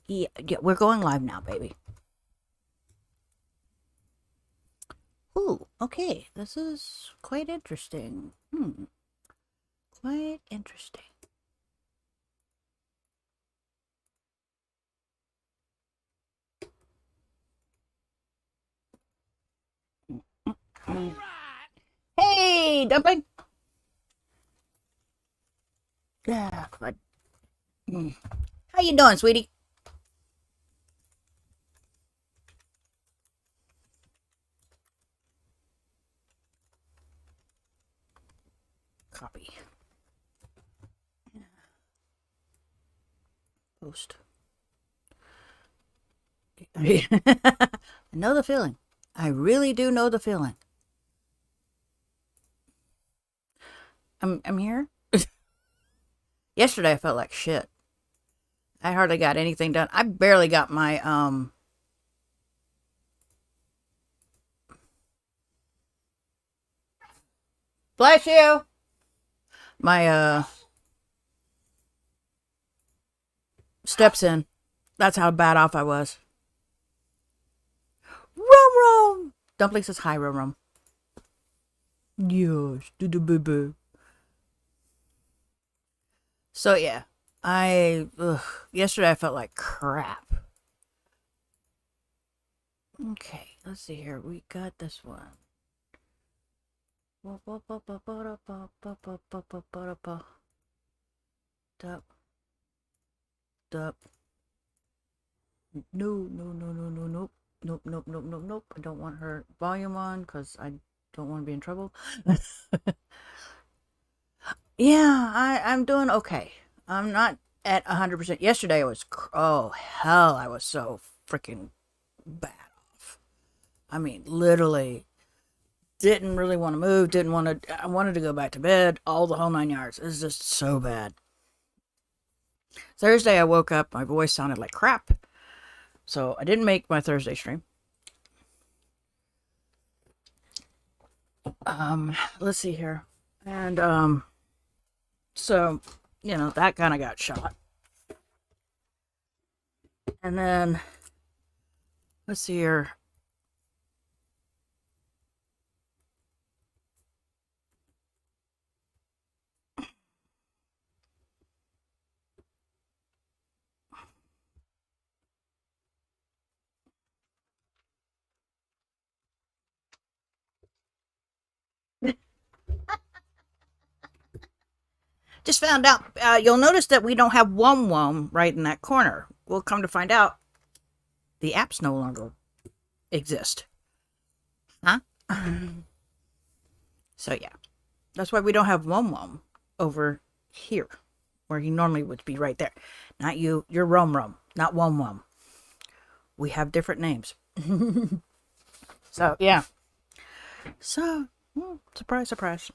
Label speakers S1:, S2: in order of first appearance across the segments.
S1: Yeah, yeah, we're going live now, baby. Ooh, okay. This is quite interesting. Quite interesting. Mm. Hey, Dumpling. Yeah, good. Mm. How you doing, sweetie? Copy. Post. I know the feeling. I really do know the feeling. I'm here. Yesterday I felt like shit. I hardly got anything done. I barely got my bless you. My steps in. That's how bad off I was. Rum rum. Dumpling says hi, rum rum. Yes, do the boo. So yeah, yesterday I felt like crap. Okay, let's see here. We got this one. Dup, dup. No, no, no, no, no, nope. Nope, nope, nope, nope, nope. I don't want her volume on because I don't want to be in trouble. Yeah, I'm doing okay. I'm not at 100%. Yesterday I was, oh hell, I was so freaking bad off. I mean, literally didn't really want to move, didn't want to, I wanted to go back to bed, all the whole 9 yards. It was just so bad. Thursday I woke up, my voice sounded like crap. So I didn't make my Thursday stream. Let's see here. And so, that kind of got shot. And then let's see here. Just found out. You'll notice that we don't have Wom right in that corner. We'll come to find out the apps no longer exist. Huh? So yeah, that's why we don't have Wom over here, where he normally would be right there. Not you. You're Rum, not Wom. We have different names. So yeah. So surprise, surprise.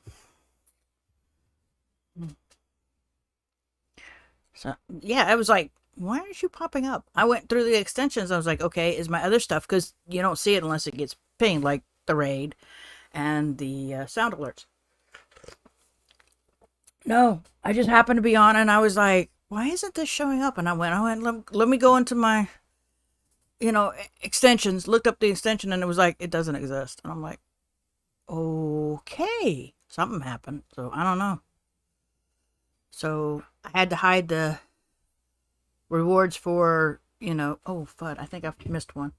S1: So yeah, I was like, why aren't you popping up? I went through the extensions. I was like, okay, is my other stuff, because you don't see it unless it gets pinged, like the raid and the sound alerts. No, I just happened to be on, and I was like, why isn't this showing up? And I went, let me go into my, extensions. Looked up the extension, and it was like, it doesn't exist. And I'm like, okay, something happened. So I don't know. So I had to hide the rewards for, oh fud, I think I've missed one.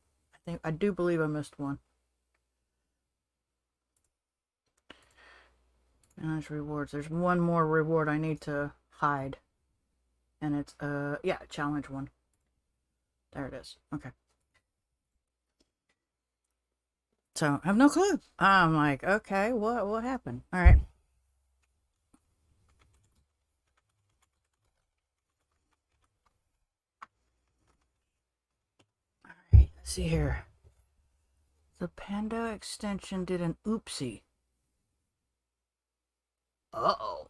S1: I do believe I missed one. Manage rewards. There's one more reward I need to hide. And it's yeah, challenge one. There it is. Okay. So I have no clue. I'm like, okay, what happened? All right. All right, let's see here. The Panda extension did an oopsie. Uh-oh.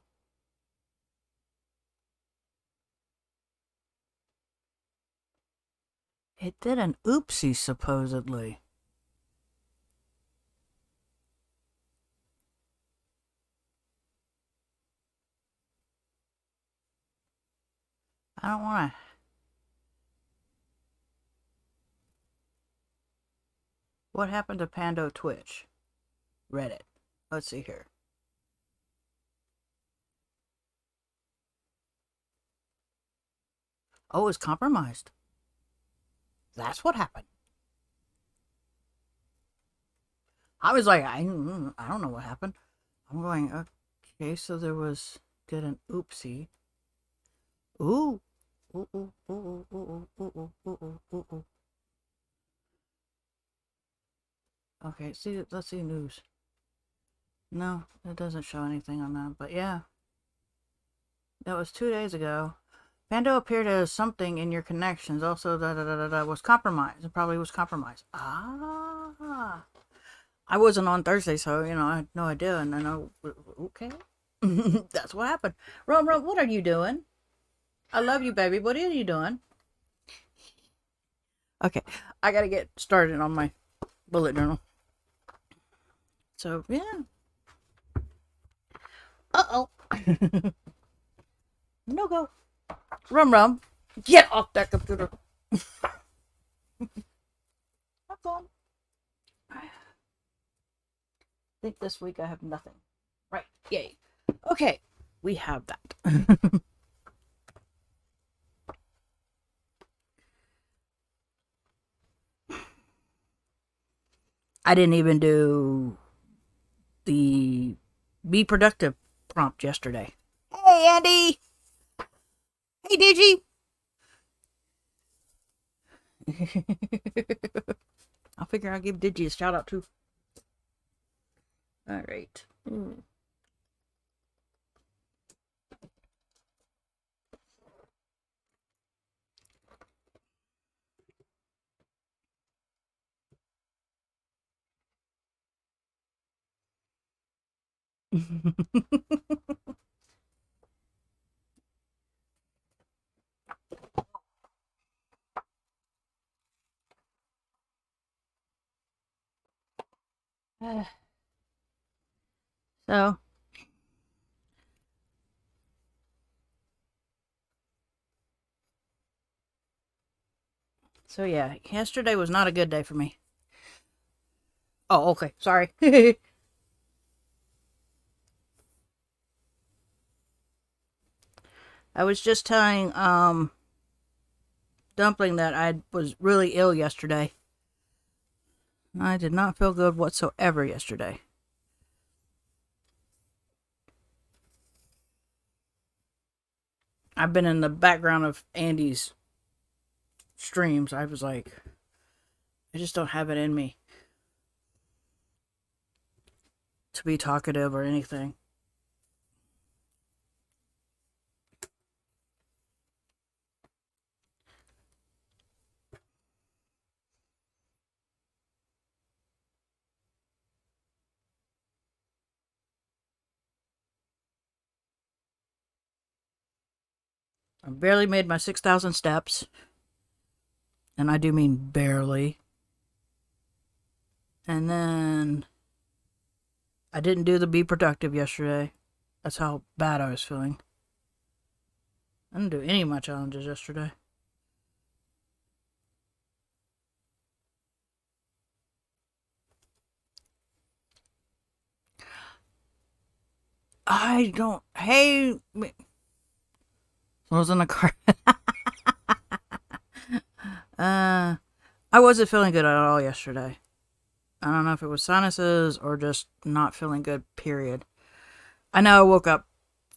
S1: It did an oopsie, supposedly. I don't want to. What happened to Pando Twitch? Reddit. Let's see here. Oh, it's compromised. That's what happened. I was like, I don't know what happened. I'm going, okay, so there was, did an oopsie. Ooh. Ooh, ooh, ooh, ooh, ooh, ooh, ooh, ooh, ooh, ooh. Okay, see, let's see news. No, it doesn't show anything on that, but yeah. That was 2 days ago. Pando appeared as something in your connections. Also, was compromised. It probably was compromised. Ah. I wasn't on Thursday, so, I had no idea. And then okay. That's what happened. Rum, what are you doing? I love you, baby. What are you doing? Okay. I got to get started on my bullet journal. So, yeah. Uh-oh. No go. Rum. Get off that computer. Have fun. I think this week I have nothing. Right. Yay. Okay. We have that. I didn't even do the be productive prompt yesterday. Hey, Andy. Hey, Digi. I'll figure I'll give Digi a shout out too. All right. so, so yeah, yesterday was not a good day for me. Oh, okay. Sorry. I was just telling Dumpling that I was really ill yesterday. I did not feel good whatsoever yesterday. I've been in the background of Andy's streams. I was like, I just don't have it in me to be talkative or anything. I barely made my 6,000 steps. And I do mean barely. And then I didn't do the be productive yesterday. That's how bad I was feeling. I didn't do any of my challenges yesterday. I don't. Hey. I was in the car. I wasn't feeling good at all yesterday. I don't know if it was sinuses or just not feeling good, period. I know I woke up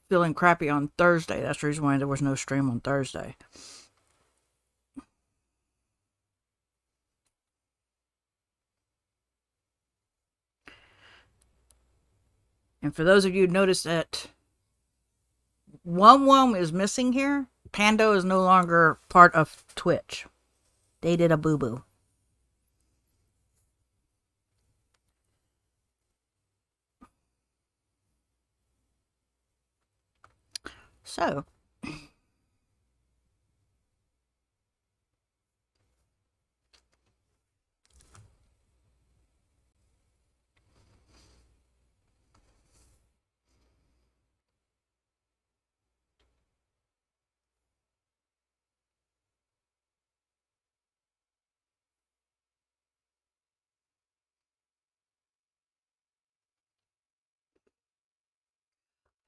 S1: feeling crappy on Thursday. That's the reason why there was no stream on Thursday. And for those of you who noticed that Wum is missing here, Pando is no longer part of Twitch. They did a boo-boo. So,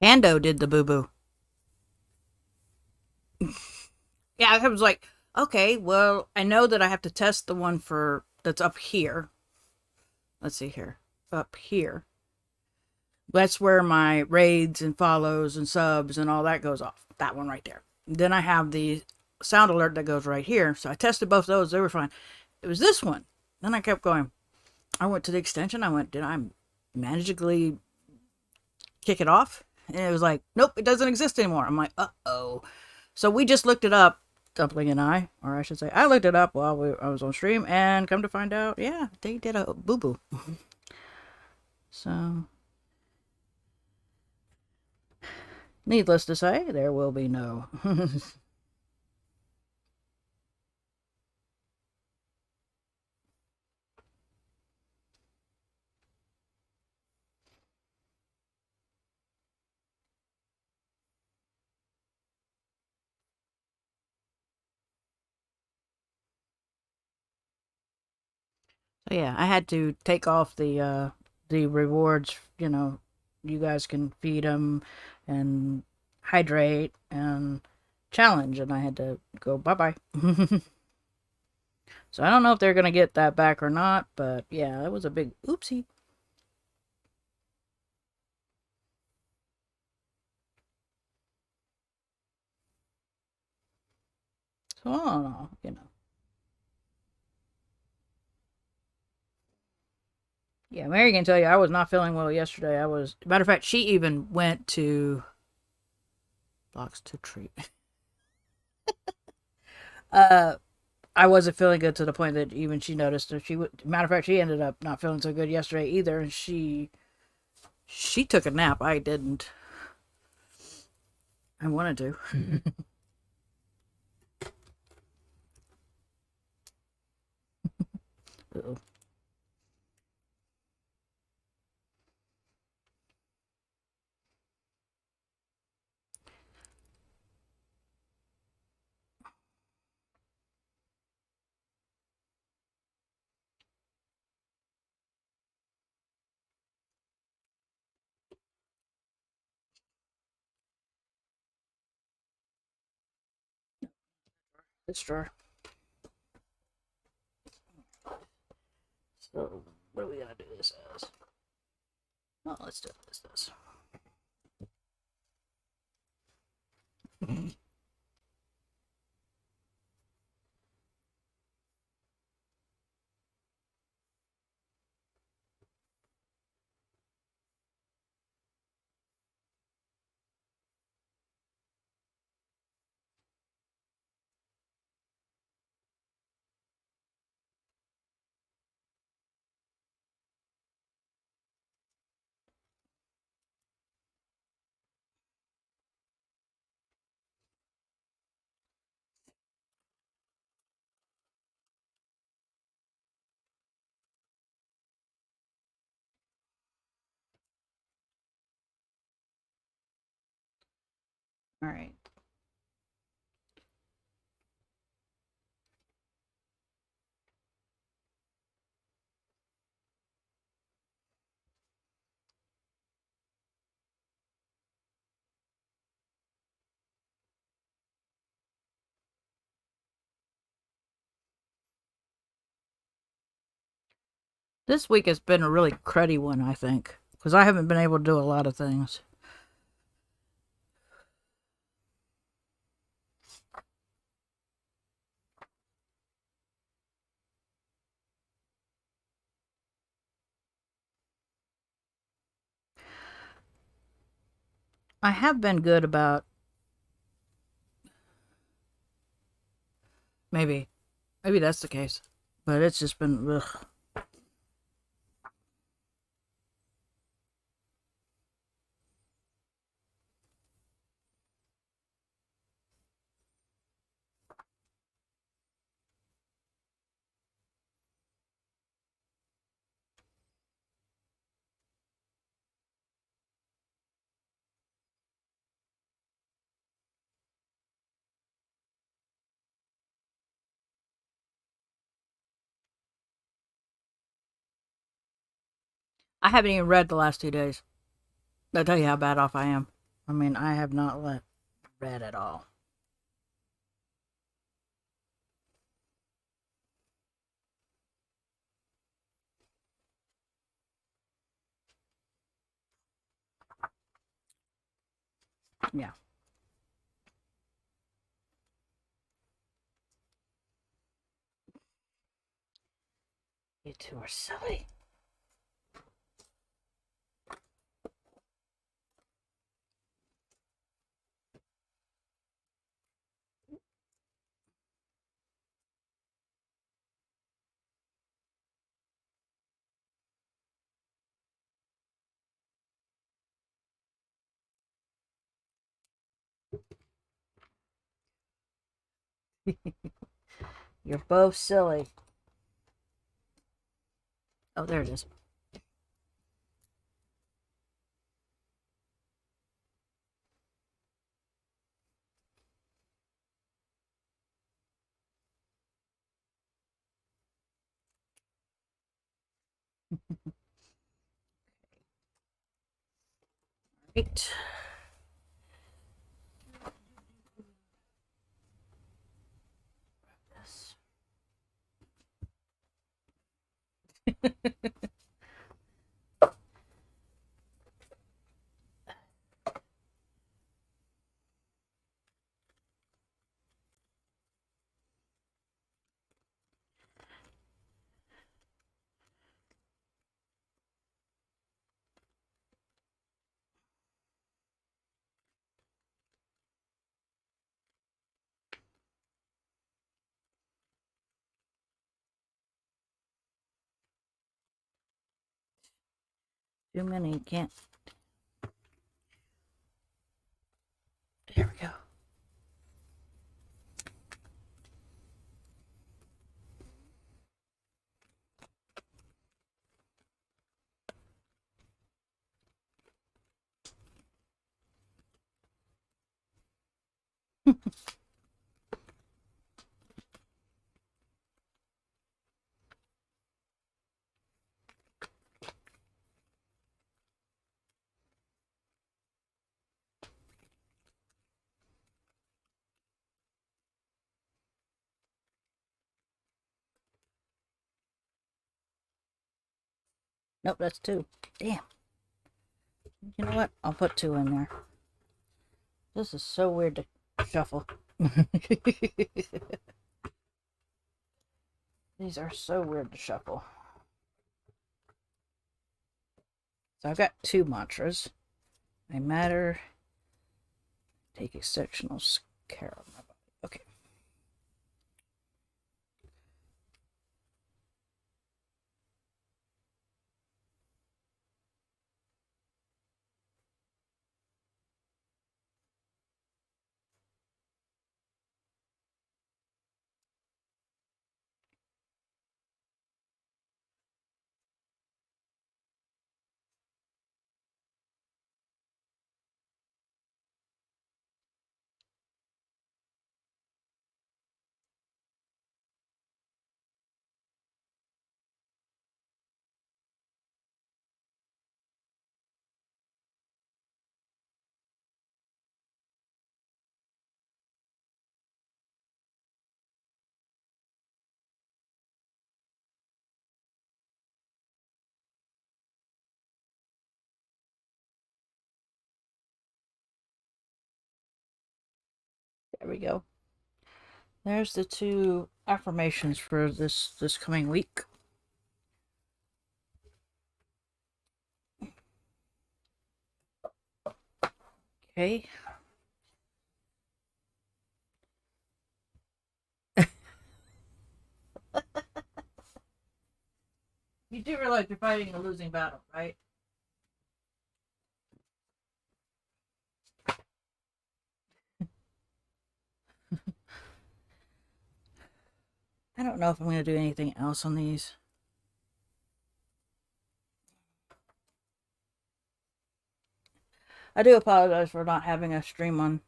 S1: Pando did the boo boo. Yeah, I was like, okay, well, I know that I have to test the one for that's up here. Let's see here. Up here. That's where my raids and follows and subs and all that goes off. That one right there. Then I have the sound alert that goes right here. So I tested both those. They were fine. It was this one. Then I kept going. I went to the extension. I went, did I magically kick it off? And it was like, nope, it doesn't exist anymore. I'm like, uh-oh. So we just looked it up, Dumpling and I, or I should say, I looked it up while I was on stream, and come to find out, yeah, they did a boo boo. So, needless to say, there will be no. So yeah, I had to take off the rewards. You guys can feed them and hydrate and challenge, and I had to go bye bye. So I don't know if they're gonna get that back or not, but yeah, it was a big oopsie. So I don't know. Yeah, Mary can tell you I was not feeling well yesterday. I was, matter of fact, she even went to blocks to treat. Uh, I wasn't feeling good to the point that even she noticed. That she would, matter of fact, she ended up not feeling so good yesterday either, and she took a nap. I didn't. I wanted to. This drawer. So what are we gonna do this as? Oh, let's do this. All right. This week has been a really cruddy one, I think, because I haven't been able to do a lot of things. I have been good about maybe that's the case, but it's just been ugh. I haven't even read the last 2 days. That'll tell you how bad off I am. I mean, I have not read at all. Yeah. You two are silly. You're both silly. Oh, there it is. Right. Too many, can't. There we go. Nope, that's two. Damn. You know what? I'll put two in there. This is so weird to shuffle. These are so weird to shuffle. So I've got two mantras. I matter. Take exceptional care of my body. Okay. There we go. There's the two affirmations for this coming week. Okay. You do realize you're fighting a losing battle, right? I don't know if I'm going to do anything else on these. I do apologize for not having a stream on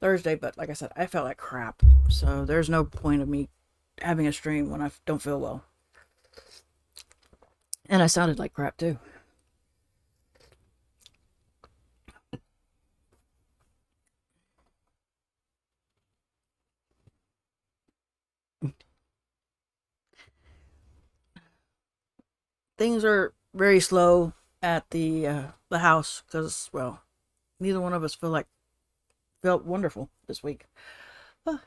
S1: Thursday, but like I said, I felt like crap. So there's no point of me having a stream when I don't feel well. And I sounded like crap too. things are very slow at the house because, well, neither one of us felt wonderful this week. Uh,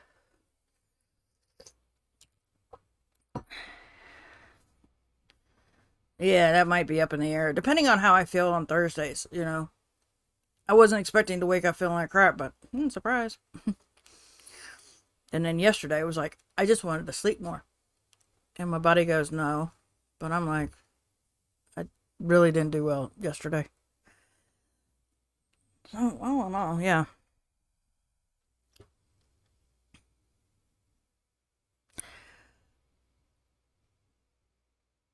S1: yeah, that might be up in the air depending on how I feel on Thursdays. I wasn't expecting to wake up feeling like crap, but surprise. And then yesterday it was like I just wanted to sleep more, and my body goes no, but I'm like I really didn't do well yesterday. So I don't know. Yeah.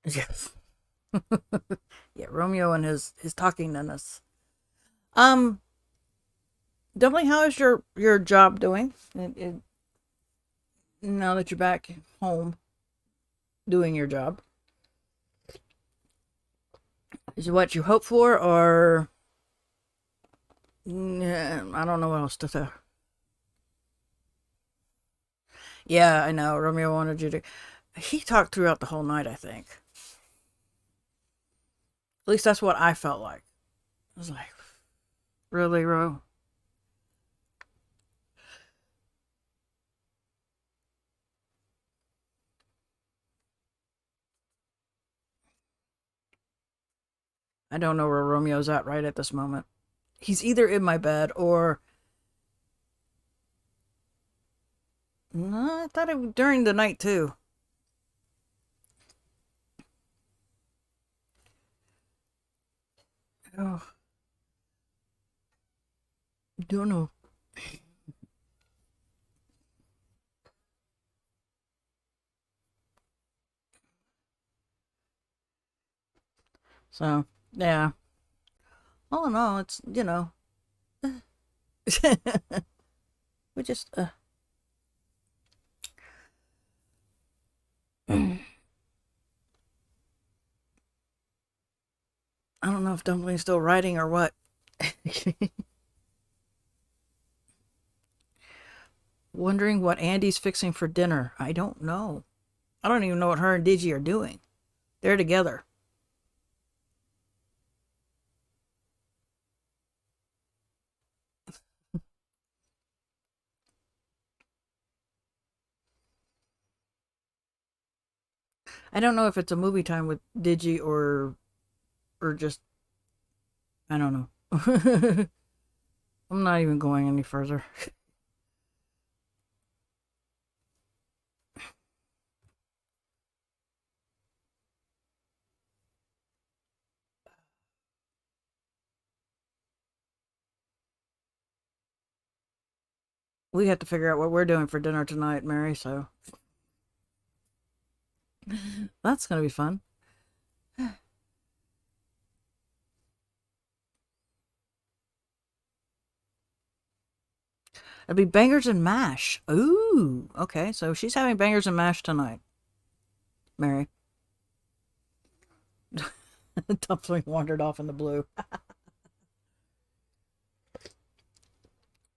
S1: Yes. Yeah, Romeo and his talking to us. Um, Definitely. How is your job doing? Now that you're back home doing your job, is it what you hoped for, or I don't know what else to say. Yeah, I know. Romeo wanted you to. He talked throughout the whole night. I think. At least that's what I felt like. I was like, really, Ro? I don't know where Romeo's at right at this moment. He's either in my bed or no. I thought it during the night too. Oh, don't know. So yeah. All in all, it's we just I don't know if Dumpling's still writing or what. Wondering what Andy's fixing for dinner. I don't know. I don't even know what her and Digi are doing. They're together. I don't know if it's a movie time with Digi or just I don't know. I'm not even going any further. We have to figure out what we're doing for dinner tonight, Mary, so that's gonna be fun. It'd be bangers and mash. Ooh, okay. So she's having bangers and mash tonight, Mary. Dumpling wandered off in the blue.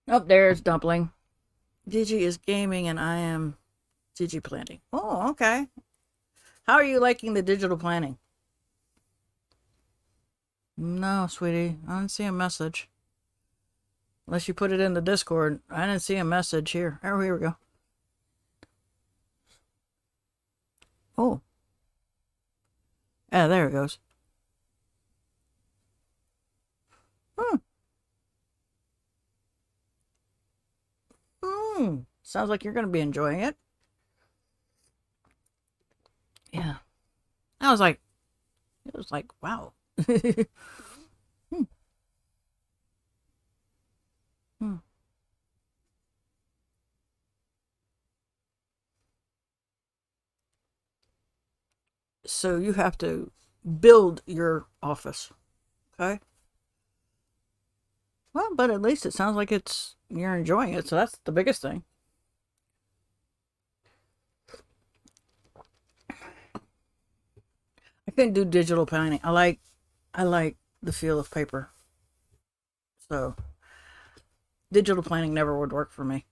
S1: Up there's Dumpling. Gigi is gaming and I am Gigi planting. Oh, okay. How are you liking the digital planning? No, sweetie. I didn't see a message. Unless you put it in the Discord. I didn't see a message here. Oh, here we go. Oh. Yeah, there it goes. Hmm. Hmm. Sounds like you're going to be enjoying it. Yeah. I was like, it was like, wow. Hmm. Hmm. So you have to build your office. Okay. Well, but at least it sounds like you're enjoying it, so that's the biggest thing. I couldn't do digital planning. I like the feel of paper. So digital planning never would work for me.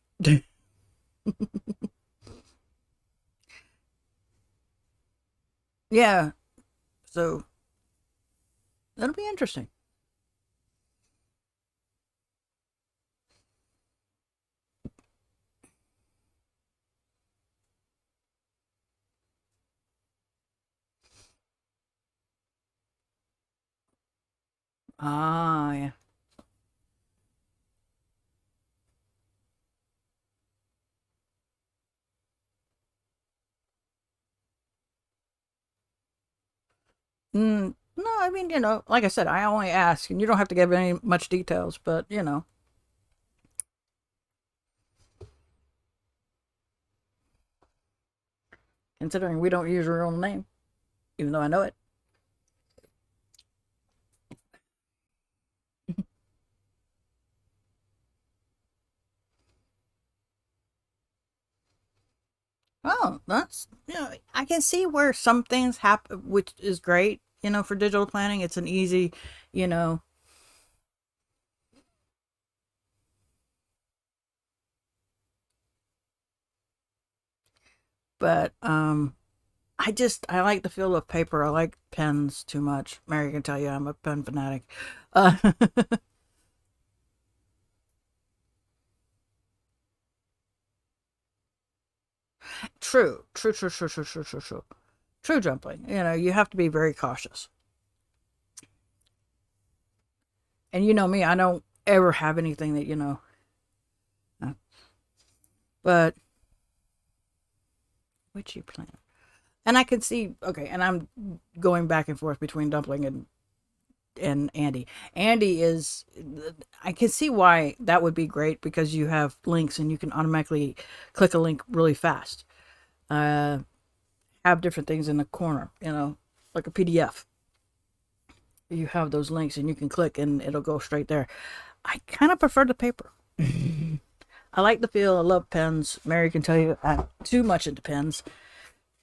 S1: Yeah. So that'll be interesting. Ah, yeah. No, I mean, like I said, I only ask, and you don't have to give any much details, but considering we don't use your own name, even though I know it. Oh, that's I can see where some things happen, which is great. For digital planning, it's an easy, you know, but I like the feel of paper. I like pens too much. Mary can tell you I'm a pen fanatic. Uh, true, true, true, true, true, true, true, true. True jumping. You have to be very cautious. And you know me, I don't ever have anything that uh, but witchy plant. And I can see, okay, and I'm going back and forth between dumpling and Andy. Andy is, I can see why that would be great because you have links and you can automatically click a link really fast. Uh, have different things in the corner, like a PDF. You have those links and you can click and it'll go straight there. I kind of prefer the paper. I like the feel. I love pens. Mary can tell you I'm too much into pens.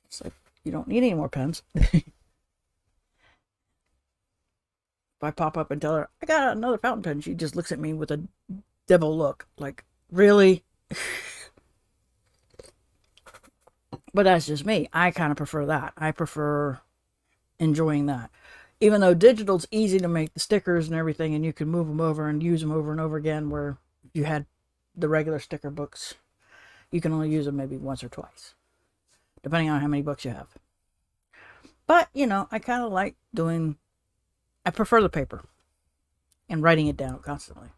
S1: It's like you don't need any more pens. If I pop up and tell her I got another fountain pen, she just looks at me with a devil look, like really. But that's just me. I kind of prefer that. I prefer enjoying that. Even though digital's easy to make the stickers and everything, and you can move them over and use them over and over again, where if you had the regular sticker books, you can only use them maybe once or twice, depending on how many books you have. But, I kind of like I prefer the paper and writing it down constantly.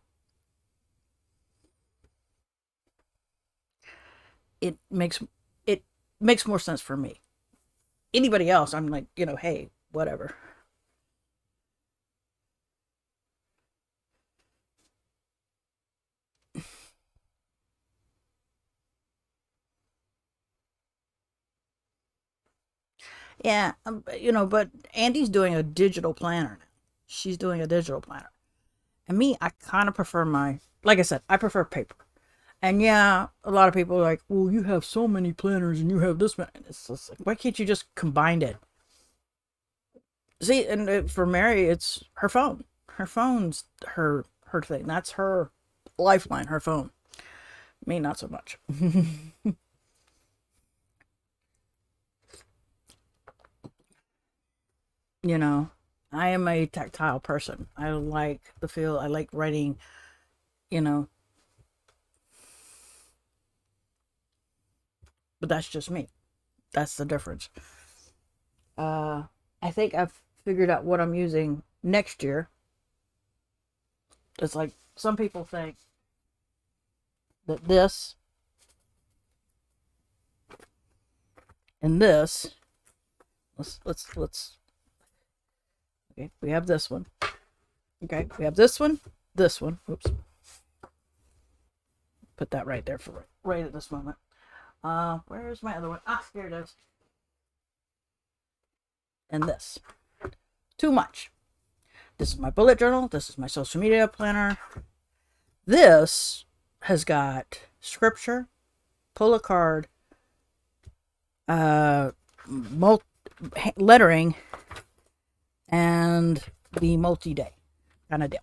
S1: It makes it makes more sense for me. Anybody else, I'm like, hey, whatever. Yeah, but Andy's doing a digital planner now. She's doing a digital planner. And me, I kind of prefer like I said, I prefer paper. And yeah, a lot of people are like, well, you have so many planners and you have this one. It's just like, why can't you just combine it? See, and for Mary, it's her phone. Her phone's her thing. That's her lifeline, her phone. Me, not so much. you know, I am a tactile person. I like the feel. I like writing, you know, but that's just me. That's the difference. Uh, I think I've figured out what I'm using next year. It's like some people think that this and this. Let's. Okay, we have this one. Okay, we have this one. This one. Oops. Put that right there for right at this moment. Where's my other one? Ah, here it is. And this. Too much. This is my bullet journal. This is my social media planner. This has got scripture, pull a card, uh, lettering, and the multi-day kind of deal.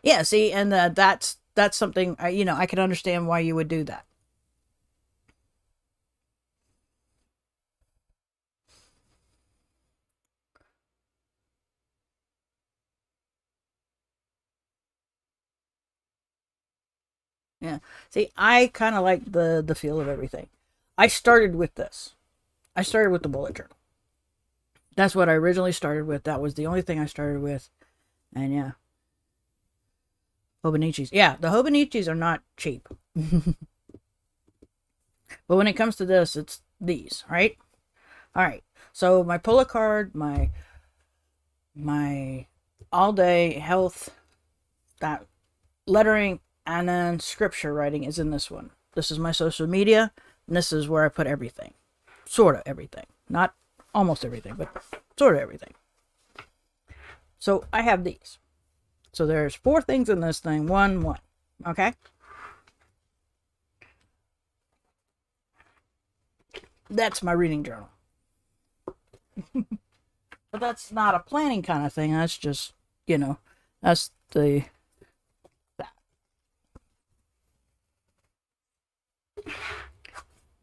S1: Yeah, see, and that's something I can understand why you would do that. Yeah. See, I kind of like the feel of everything. I started with this. I started with the bullet journal. That's what I originally started with. That was the only thing I started with. And yeah, Hobonichis. Yeah, the Hobonichis are not cheap. But when it comes to this, it's these, right? All right. So my pull a card, my all day health, that lettering, and then scripture writing is in this one. This is my social media, and this is where I put everything. Sort of everything. Not almost everything, but sort of everything. So I have these. So there's 4 things in this thing. One. Okay? That's my reading journal. But that's not a planning kind of thing. That's just, you know, that's the that.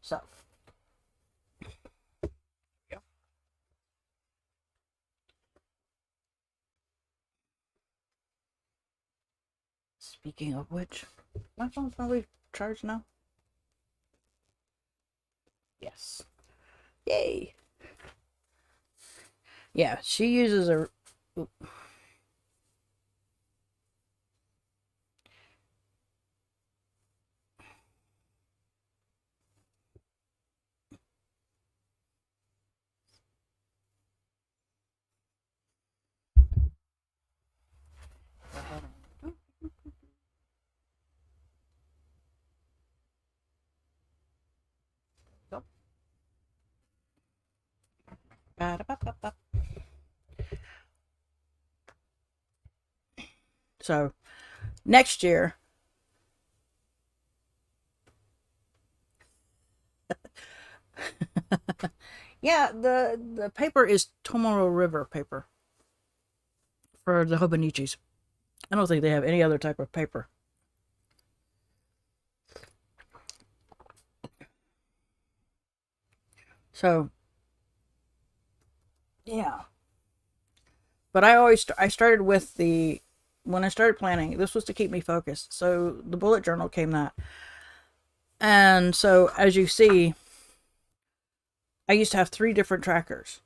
S1: So, yeah. Speaking of which, my phone's probably charged now. Yes. Yay. Yeah, she uses a. So next year, yeah, the paper is Tomorrow River paper for the Hobonichis. I don't think they have any other type of paper. So yeah, but I started with the when I started planning. This was to keep me focused. So the bullet journal came that, and so as you see, I used to have 3 different trackers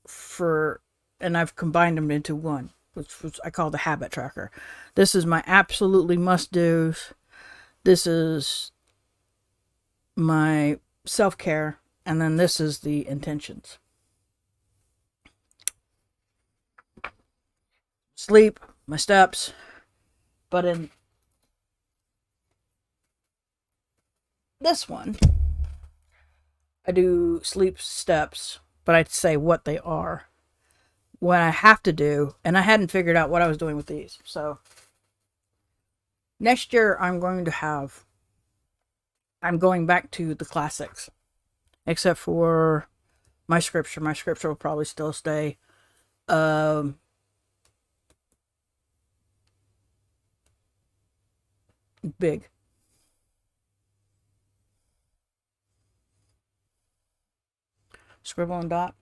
S1: for, and I've combined them into one, which I call the habit tracker. This is my absolutely must do's. This is my self care, and then this is the intentions. Sleep, my steps, but in this one, I do sleep steps, but I'd say what they are. What I have to do, and I hadn't figured out what I was doing with these. So next year, I'm going back to the classics, except for my scripture. My scripture will probably still stay um, big. Scribble and dot.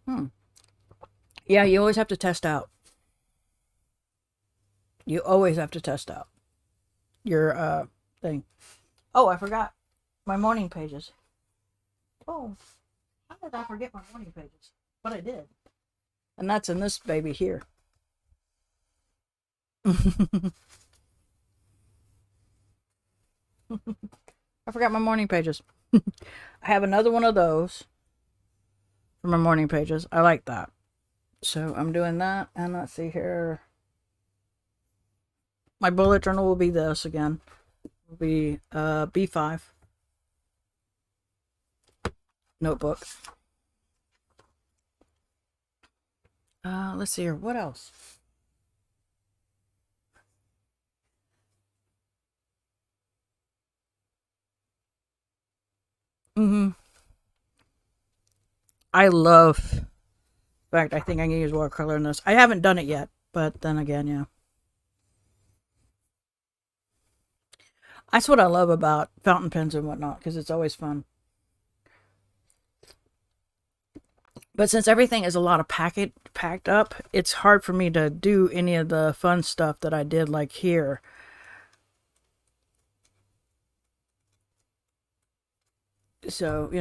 S1: Hmm. Yeah, you always have to test out. You always have to test out your thing. Oh, I forgot my morning pages. Oh, how did I forget my morning pages? But I did. And that's in this baby here. I forgot my morning pages. I have another one of those for my morning pages. I like that. So I'm doing that. And let's see here. My bullet journal will be this again. Will be B5 notebook. Let's see here. What else? Mm-hmm. I love In fact, I think I can use watercolor in this. I haven't done it yet, but then again, yeah. That's what I love about fountain pens and whatnot, because it's always fun. But since everything is a lot of packed up, it's hard for me to do any of the fun stuff that I did like here. So,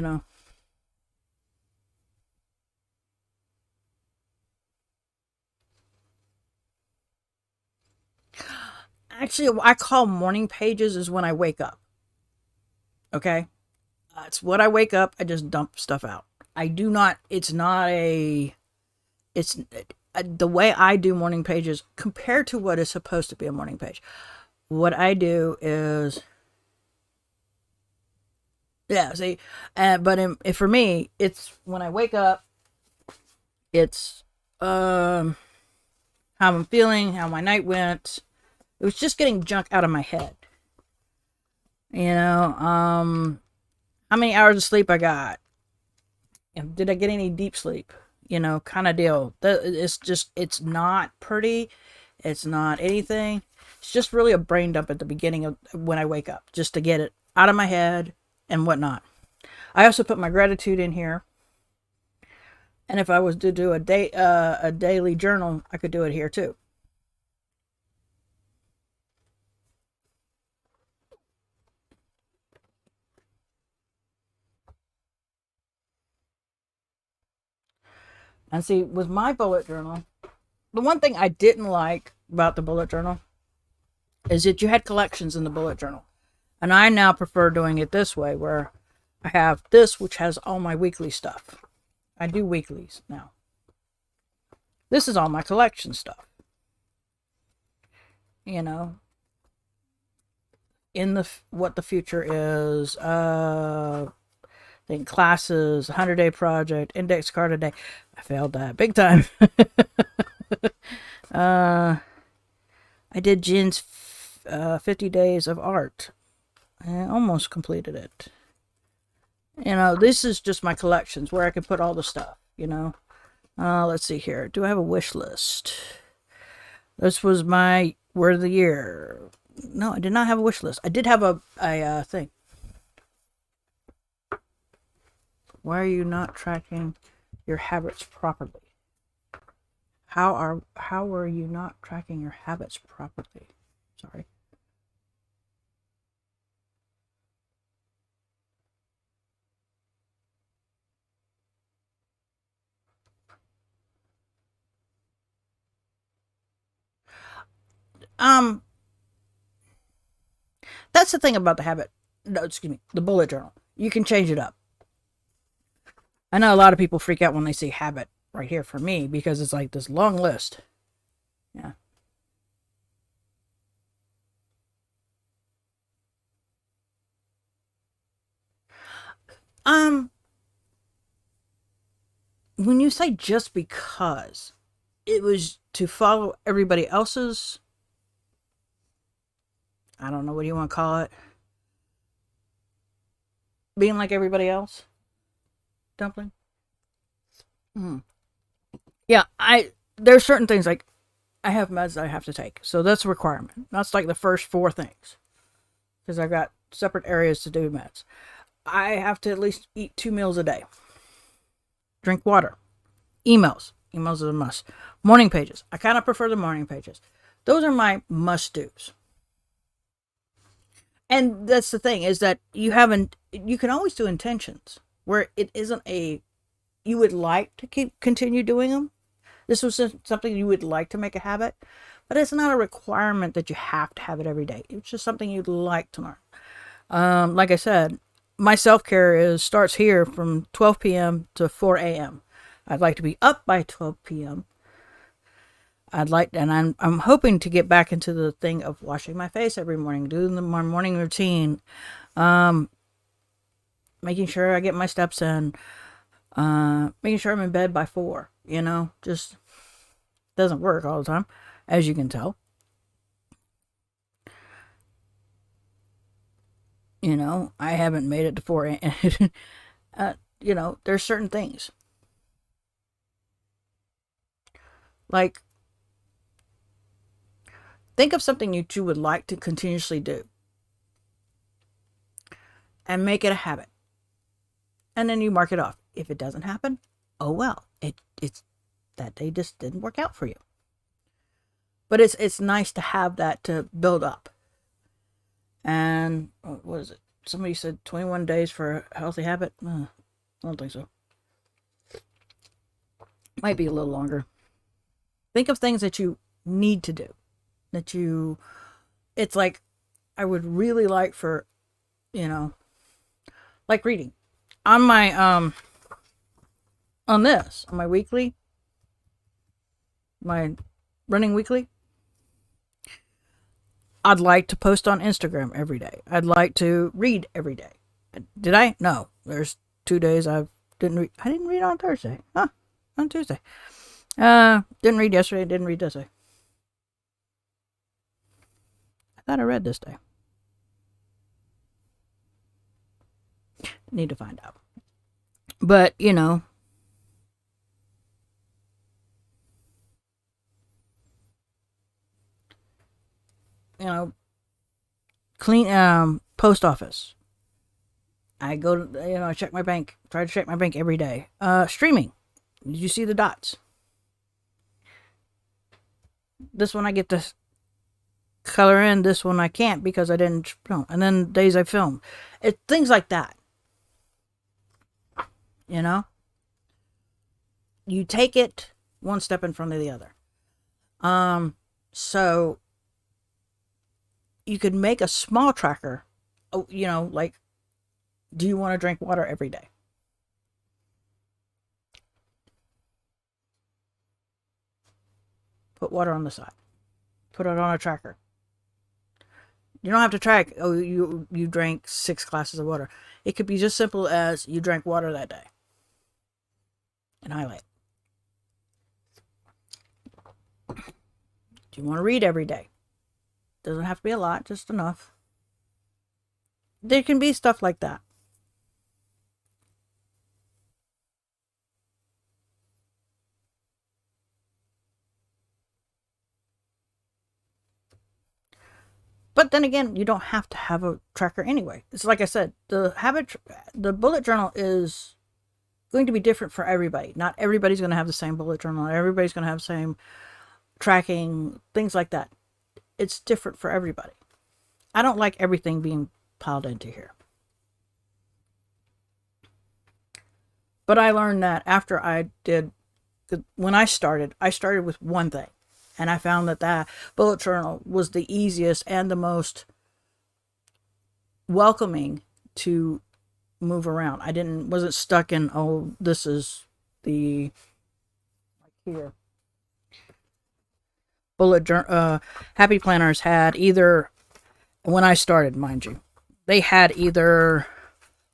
S1: actually, what I call morning pages is when I wake up. Okay? It's what I wake up, I just dump stuff out. I do not, it's not a, it's the way I do morning pages compared to what is supposed to be a morning page. What I do is, yeah, see, but for me, it's when I wake up, it's how I'm feeling, how my night went. It was just getting junk out of my head. How many hours of sleep I got? Did I get any deep sleep? Kind of deal. It's not pretty. It's not anything. It's just really a brain dump at the beginning of when I wake up, just to get it out of my head and whatnot. I also put my gratitude in here. And if I was to do a daily journal, I could do it here too. And see, with my bullet journal, the one thing I didn't like about the bullet journal is that you had collections in the bullet journal. And I now prefer doing it this way, where I have this, which has all my weekly stuff. I do weeklies now. This is all my collection stuff. In what the future is, think classes, 100-day project, index card a day. I failed that big time. I did Jin's 50 days of art. I almost completed it. This is just my collections where I can put all the stuff, let's see here. Do I have a wish list? This was my word of the year. No, I did not have a wish list. I did have a thing. Why are you not tracking your habits properly? How are you not tracking your habits properly? Sorry. That's the thing about the habit. No, excuse me, the bullet journal. You can change it up. I know a lot of people freak out when they see habit right here for me because it's like this long list. Yeah. Um, when you say just because, it was to follow everybody else's, I don't know what you want to call it, being like everybody else. Dumpling. Yeah, there's certain things like I have meds that I have to take, so that's a requirement. That's like the first four things because I got separate areas to do meds. I have to at least eat 2 meals a day. Drink water. Emails. Emails is a must. Morning pages. I kind of prefer the morning pages. Those are my must do's. And that's the thing is that you can always do intentions where it isn't you would like to continue doing them. This was something you would like to make a habit, but it's not a requirement that you have to have it every day. It's just something you'd like to learn. Like I said, my self-care starts here from 12 p.m. to 4 a.m. I'd like to be up by 12 p.m. I'm hoping to get back into the thing of washing my face every morning, doing my morning routine, making sure I get my steps in, making sure I'm in bed by 4. Just doesn't work all the time, as you can tell. I haven't made it to 4 a.m. There's certain things. Like, think of something you would like to continuously do and make it a habit. And then you mark it off. If it doesn't happen, oh well. It's that day just didn't work out for you. But it's nice to have that to build up. And what is it? Somebody said 21 days for a healthy habit. I don't think so. Might be a little longer. Think of things that you need to do. It's like, I would really like for, like reading. On my, on my weekly, my running weekly, I'd like to post on Instagram every day. I'd like to read every day. Did I? No. There's 2 days I didn't read. I didn't read on Thursday. Huh. On Tuesday. Didn't read yesterday. Didn't read this day. I thought I read this day. Need to find out. But, clean post office. I go to, I check my bank, try to check my bank every day. Streaming. Did you see the dots? This one I get to color in, this one I can't because I didn't film. And then days I film. Things like that. You take it one step in front of the other. So you could make a small tracker, like, do you want to drink water every day? Put water on the side. Put it on a tracker. You don't have to track, you drank 6 glasses of water. It could be just simple as you drank water that day. And highlight. Do you want to read every day? Doesn't have to be a lot, just enough. There can be stuff like that. But then again, you don't have to have a tracker anyway. It's like I said, the bullet journal is going to be different for everybody. Not everybody's going to have the same bullet journal. Everybody's going to have the same tracking, things like that. It's different for everybody. I don't like everything being piled into here. But I learned that after when I started with one thing. And I found that bullet journal was the easiest and the most welcoming to move around. I wasn't stuck in, this is the, like here. Bullet journal, Happy Planners had either, when I started, mind you, they had either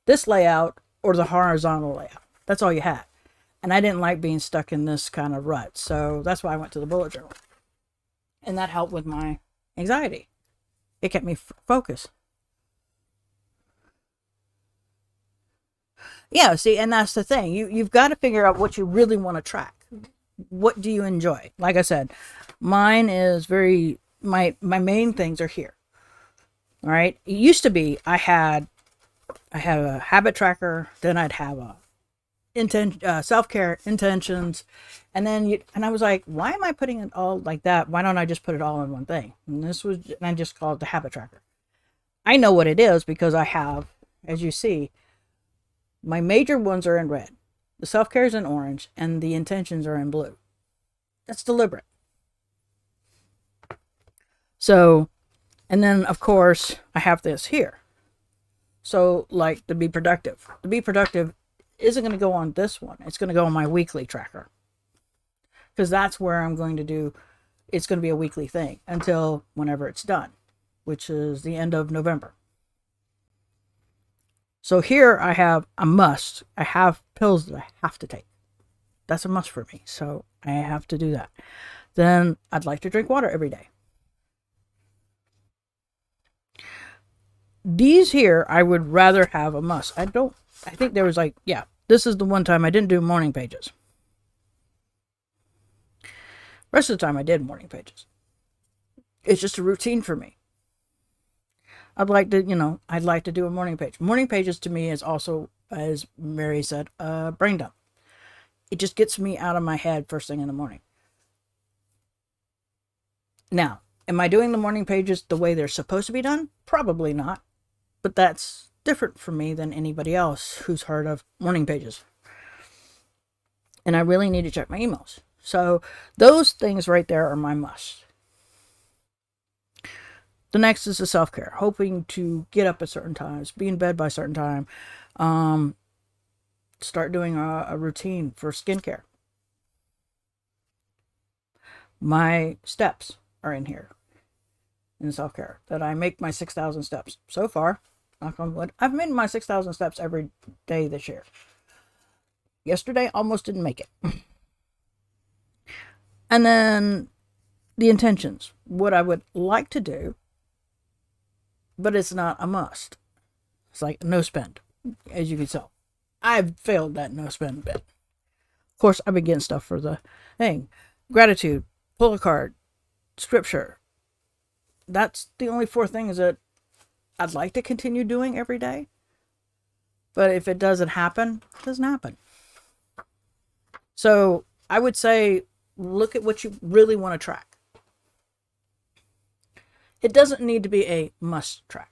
S1: this layout or the horizontal layout. That's all you had. And I didn't like being stuck in this kind of rut. So that's why I went to the bullet journal. And that helped with my anxiety. It kept me focused. Yeah, see, and that's the thing. You've got to figure out what you really want to track. What do you enjoy? Like I said, mine is my main things are here. All right. It used to be I had a habit tracker, then I'd have a self-care intentions, and then I was like, why am I putting it all like that? Why don't I just put it all in one thing? And I just called it the habit tracker. I know what it is because I have, as you see, my major ones are in red, the self-care is in orange, and the intentions are in blue. That's deliberate. So, and then of course I have this here. So, like, to be productive. To be productive isn't going to go on this one. It's going to go on my weekly tracker. Because that's where I'm going to do, it's going to be a weekly thing until whenever it's done, which is the end of November. So here I have a must. I have pills that I have to take. That's a must for me. So I have to do that. Then I'd like to drink water every day. These here, I would rather have a must. I think there was this is the one time I didn't do morning pages. Rest of the time I did morning pages. It's just a routine for me. I'd like to do a morning page. Morning pages to me is also, as Mary said, a brain dump. It just gets me out of my head first thing in the morning. Now, am I doing the morning pages the way they're supposed to be done? Probably not. But that's different for me than anybody else who's heard of morning pages. And I really need to check my emails. So those things right there are my must. The next is the self-care, hoping to get up at certain times, be in bed by a certain time, start doing a routine for skincare. My steps are in here in self-care, that I make my 6,000 steps. So far, knock on wood, I've made my 6,000 steps every day this year. Yesterday, almost didn't make it. And then the intentions, what I would like to do, but it's not a must. It's like no spend, as you can tell. I've failed that no spend bit. Of course, I've been getting stuff for the thing. Gratitude, pull a card, scripture. That's the only 4 things that I'd like to continue doing every day. But if it doesn't happen, it doesn't happen. So I would say, look at what you really want to track. It doesn't need to be a must track.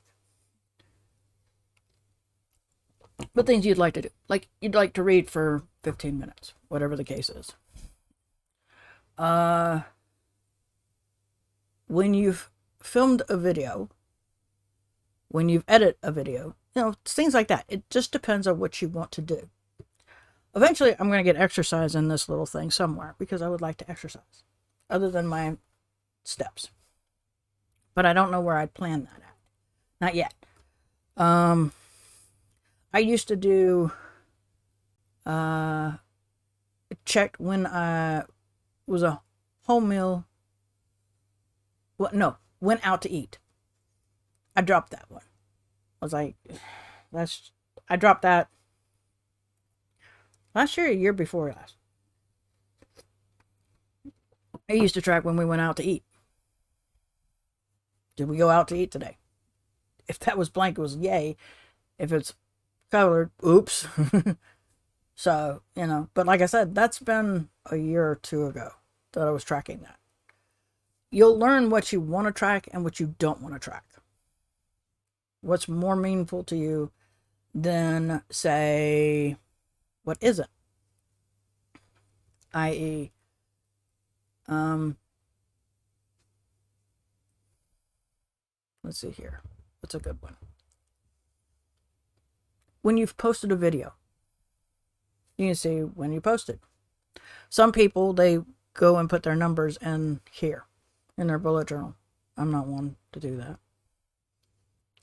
S1: But things you'd like to do. Like you'd like to read for 15 minutes, whatever the case is. When you've filmed a video, when you've edited a video, things like that. It just depends on what you want to do. Eventually, I'm going to get exercise in this little thing somewhere because I would like to exercise, other than my steps. But I don't know where I'd plan that at. Not yet. I used to do, checked when I was a home meal. Well, no, went out to eat. I dropped that one. I was like, I dropped that last year, a year before last. I used to track when we went out to eat. Did we go out to eat today? If that was blank, it was yay. If it's colored, oops. So, but like I said, that's been a year or 2 ago that I was tracking that. You'll learn what you want to track and what you don't want to track. What's more meaningful to you than, say, what isn't? I.e., let's see here. What's a good one? When you've posted a video, you can see when you posted. Some people, they go and put their numbers in here, in their bullet journal. I'm not one to do that.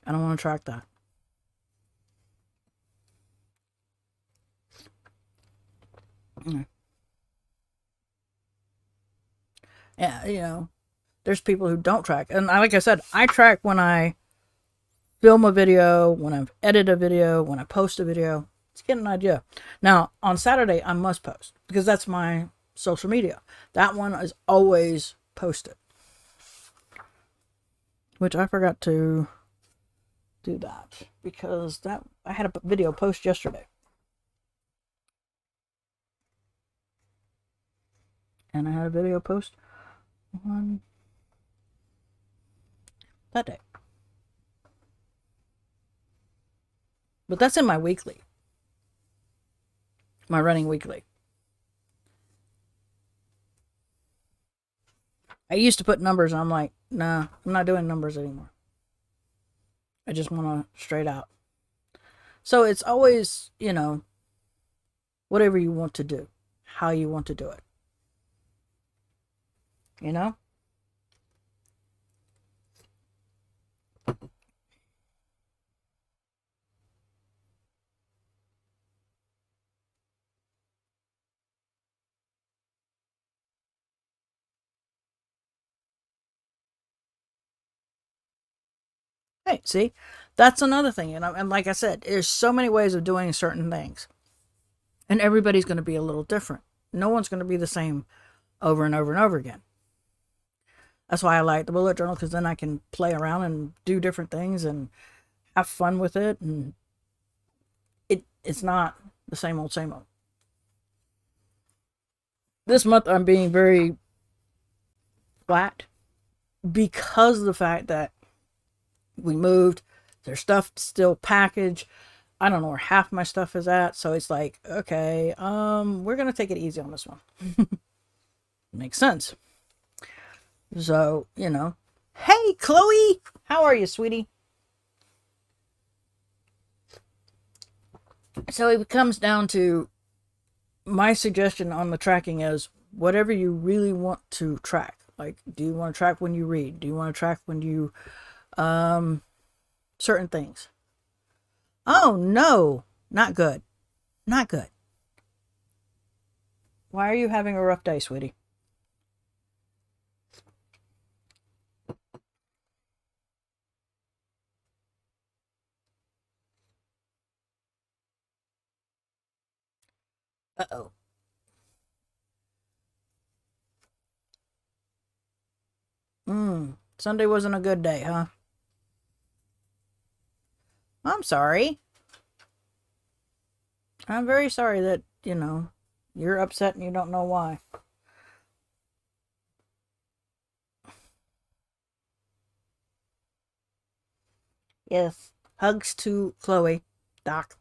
S1: I don't want to track that. Yeah, there's people who don't track. And like I said, I track when I film a video, when I've edited a video, when I post a video. Let's get an idea. Now, on Saturday, I must post because that's my social media. That one is always posted. Which I forgot to do that because I had a video post yesterday. And I had a video post on that day. But that's in my weekly. My running weekly. I used to put numbers and I'm like, nah, I'm not doing numbers anymore. I just want to straight out. So it's always, whatever you want to do, how you want to do it. Hey, see, that's another thing. And like I said, there's so many ways of doing certain things. And everybody's going to be a little different. No one's going to be the same over and over and over again. That's why I like the bullet journal, because then I can play around and do different things and have fun with it, and it's not the same old, same old. This month I'm being very flat because of the fact that we moved. There's stuff still packaged. I don't know where half my stuff is at, so it's like, okay, we're gonna take it easy on this one. Makes sense. So, hey, Chloe, how are you, sweetie? So it comes down to, my suggestion on the tracking is whatever you really want to track. Like, do you want to track when you read? Do you want to track when you, certain things? Oh, no, not good. Not good. Why are you having a rough day, sweetie? Uh-oh. Sunday wasn't a good day, huh? I'm sorry. I'm very sorry that, you're upset and you don't know why. Yes. Hugs to Chloe. Doc.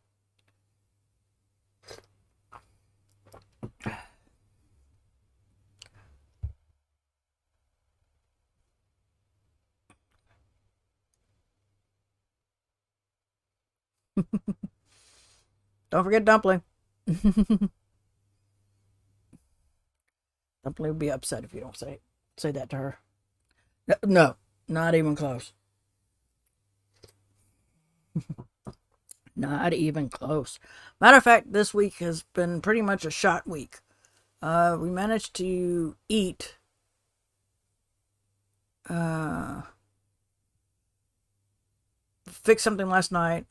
S1: Don't forget Dumpling. Dumpling would be upset if you don't say that to her. No, not even close. Not even close. Matter of fact, this week has been pretty much a shot week. We managed to eat fix something last night.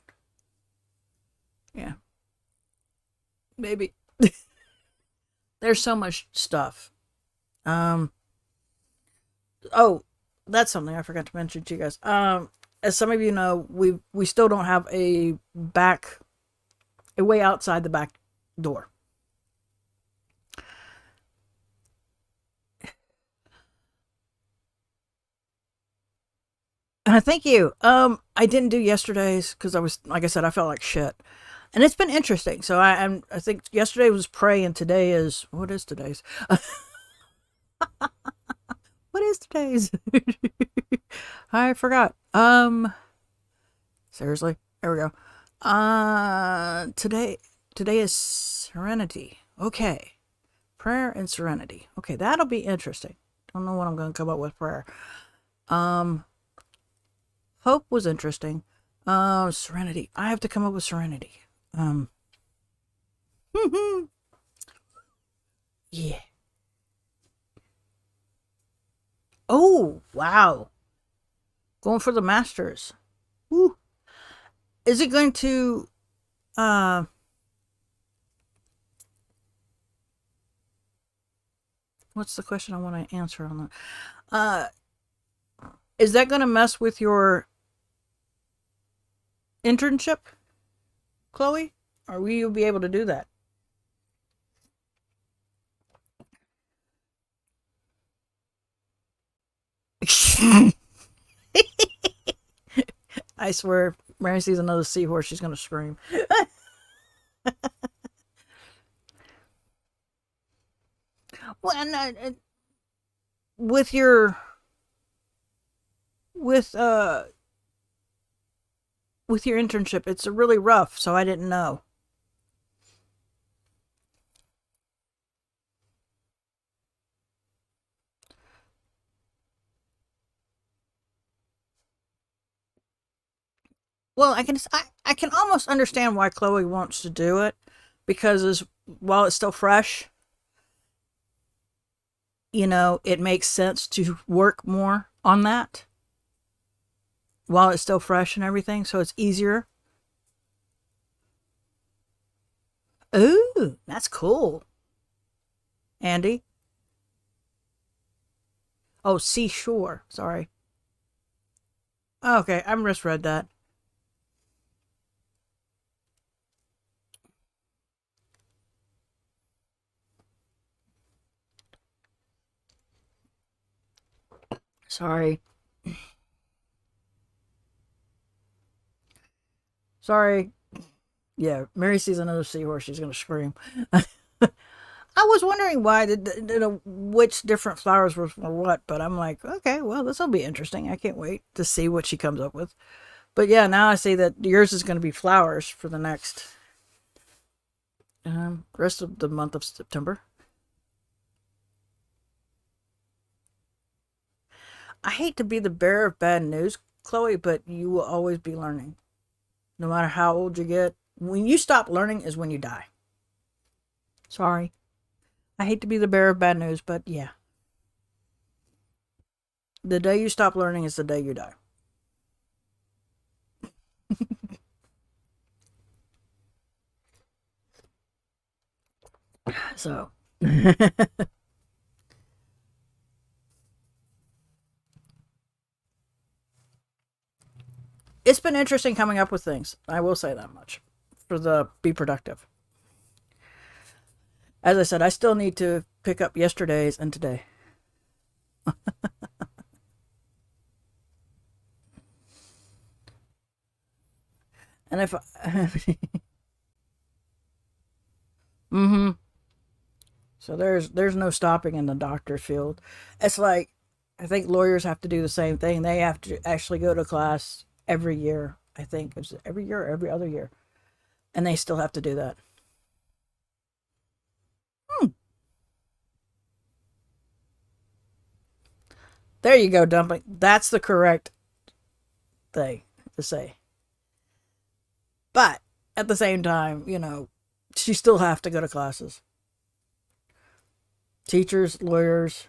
S1: Yeah. Maybe. There's so much stuff. Oh, that's something I forgot to mention to you guys. As some of you know, we still don't have a way outside the back door. Thank you. I didn't do yesterday's because I was, like I said, I felt like shit, and it's been interesting. So I think yesterday was pray, and today is, what is today's? What is today's? I forgot. Seriously, there we go. Today is serenity. Okay, prayer and serenity. Okay, that'll be interesting. Don't know what I'm going to come up with prayer. Hope was interesting. Serenity. I have to come up with serenity. Yeah. Oh, wow. Going for the Masters. Woo. Is it going to, what's the question I want to answer on that? Is that going to mess with your internship, Chloe? Or will you be able to do that? I swear, if Mary sees another seahorse, she's going to scream. Well, and with your with uh with your internship, it's really rough, so I didn't know. Well, I can almost understand why Chloe wants to do it, because while it's still fresh, it makes sense to work more on that while it's still fresh and everything, so it's easier. Ooh, that's cool. Andy? Oh, seashore. Sorry. Okay, I misread that. Sorry. Sorry. Yeah, Mary sees another seahorse. She's gonna scream. I was wondering why which different flowers were for what, but I'm like, okay, well, this will be interesting. I can't wait to see what she comes up with. But yeah, now I see that yours is going to be flowers for the next rest of the month of September. I hate to be the bearer of bad news, Chloe, but you will always be learning, no matter how old you get. When you stop learning is when you die. Sorry, I hate to be the bearer of bad news, but yeah, the day you stop learning is the day you die. So. It's been interesting coming up with things. I will say that much for the be productive. As I said, I still need to pick up yesterday's and today. And if mm-hmm. So there's no stopping in the doctor field. It's like I think lawyers have to do the same thing. They have to actually go to class every year. I think it's every year or every other year. And they still have to do that. Hmm. There you go, dumpling. That's the correct thing to say. But at the same time, she still have to go to classes. Teachers, lawyers.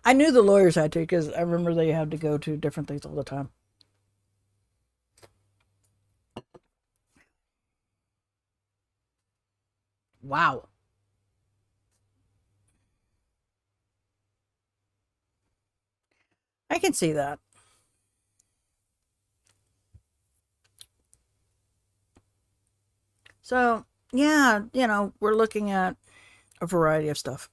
S1: I knew the lawyers had to because I remember they had to go to different things all the time. Wow. I can see that. So, yeah, we're looking at a variety of stuff.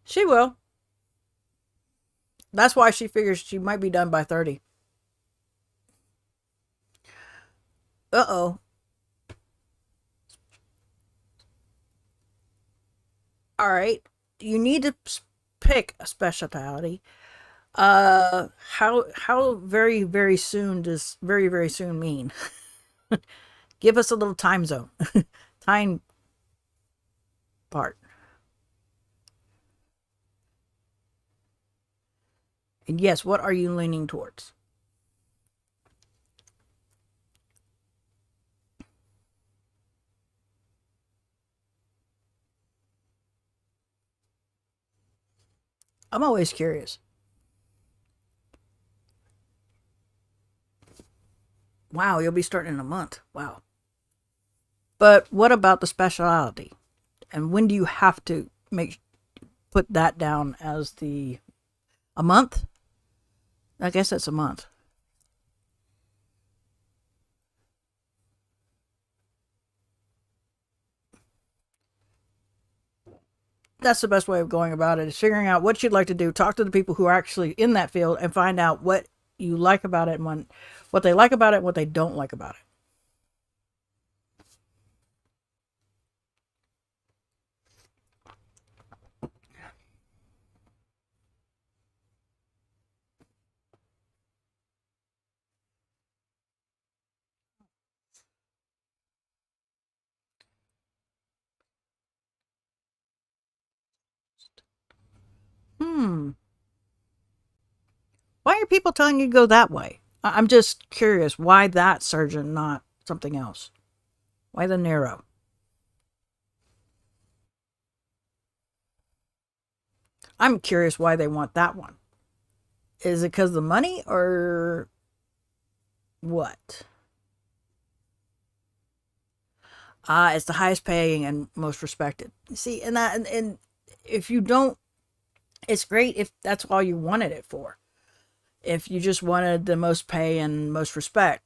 S1: She will. That's why she figures she might be done by 30. Uh oh. All right. You need to pick a specialty. How very very soon does very very soon mean? Give us a little time zone, time part. And yes, what are you leaning towards? I'm always curious. Wow, you'll be starting in a month. Wow. But what about the specialty? And when do you have to make put that down as the a month? I guess that's a month. That's the best way of going about it is figuring out what you'd like to do. Talk to the people who are actually in that field and find out what you like about it and what they like about it and what they don't like about it. Hmm. Why are people telling you to go that way? I'm just curious. Why that surgeon, not something else? Why the narrow? I'm curious why they want that one. Is it because of the money or what? It's the highest paying and most respected. See, and if you don't, it's great if that's all you wanted it for. If you just wanted the most pay and most respect.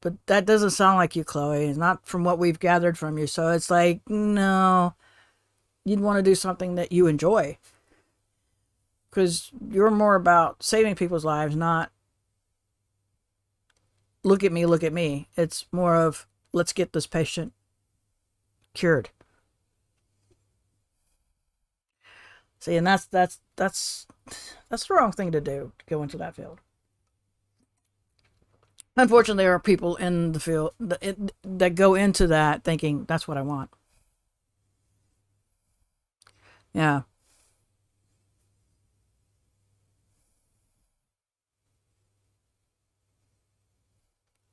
S1: But that doesn't sound like you, Chloe. It's not from what we've gathered from you. So it's like, no, you'd want to do something that you enjoy. Because you're more about saving people's lives, not look at me, look at me. It's more of let's get this patient cured. See, and that's the wrong thing to do to go into that field. Unfortunately, there are people in the field that go into that thinking that's what I want. Yeah,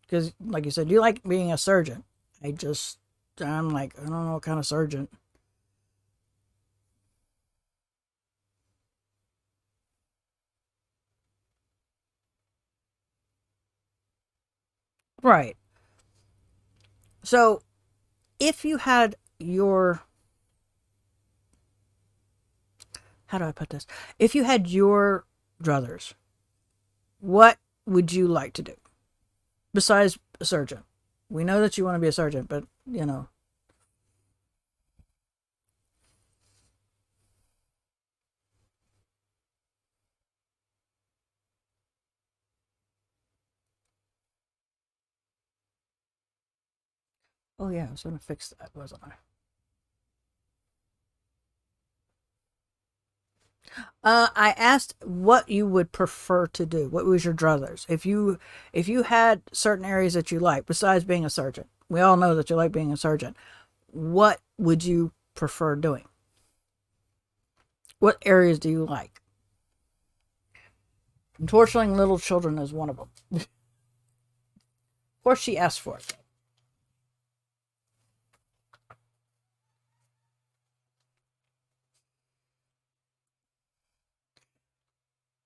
S1: because like you said, you like being a surgeon. I'm like, I don't know what kind of surgeon. Right. So if you had your, how do I put this? If you had your druthers, what would you like to do besides a surgeon? We know that you want to be a surgeon, but oh yeah, I was going to fix that, wasn't I? I asked what you would prefer to do. What was your druthers? If you had certain areas that you like besides being a surgeon, we all know that you like being a surgeon. What would you prefer doing? What areas do you like? And torturing little children is one of them. Of course, she asked for it.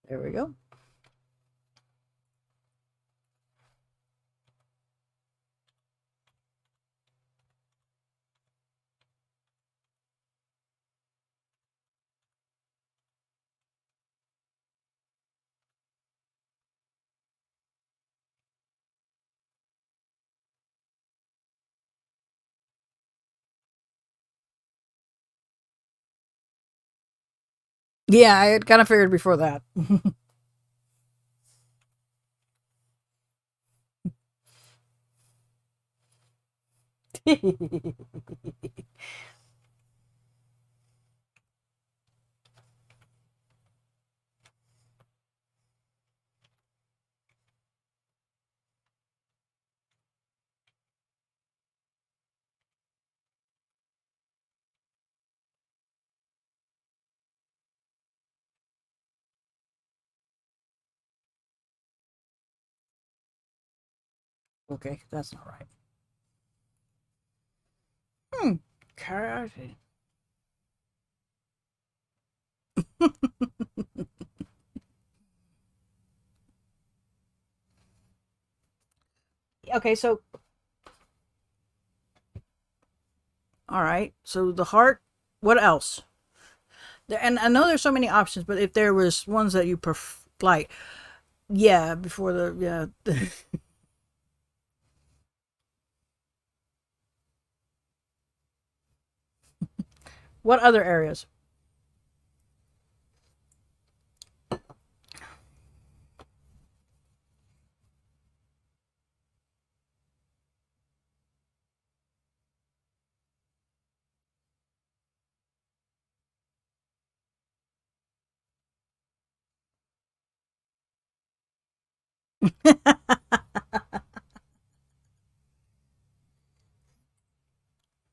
S1: There we go. Yeah, I had kind of figured before that. Okay, that's not right. Hmm. Karate. Okay, so all right. So the heart. What else? And I know there's so many options, but if there was ones that you like, yeah, before the yeah. What other areas?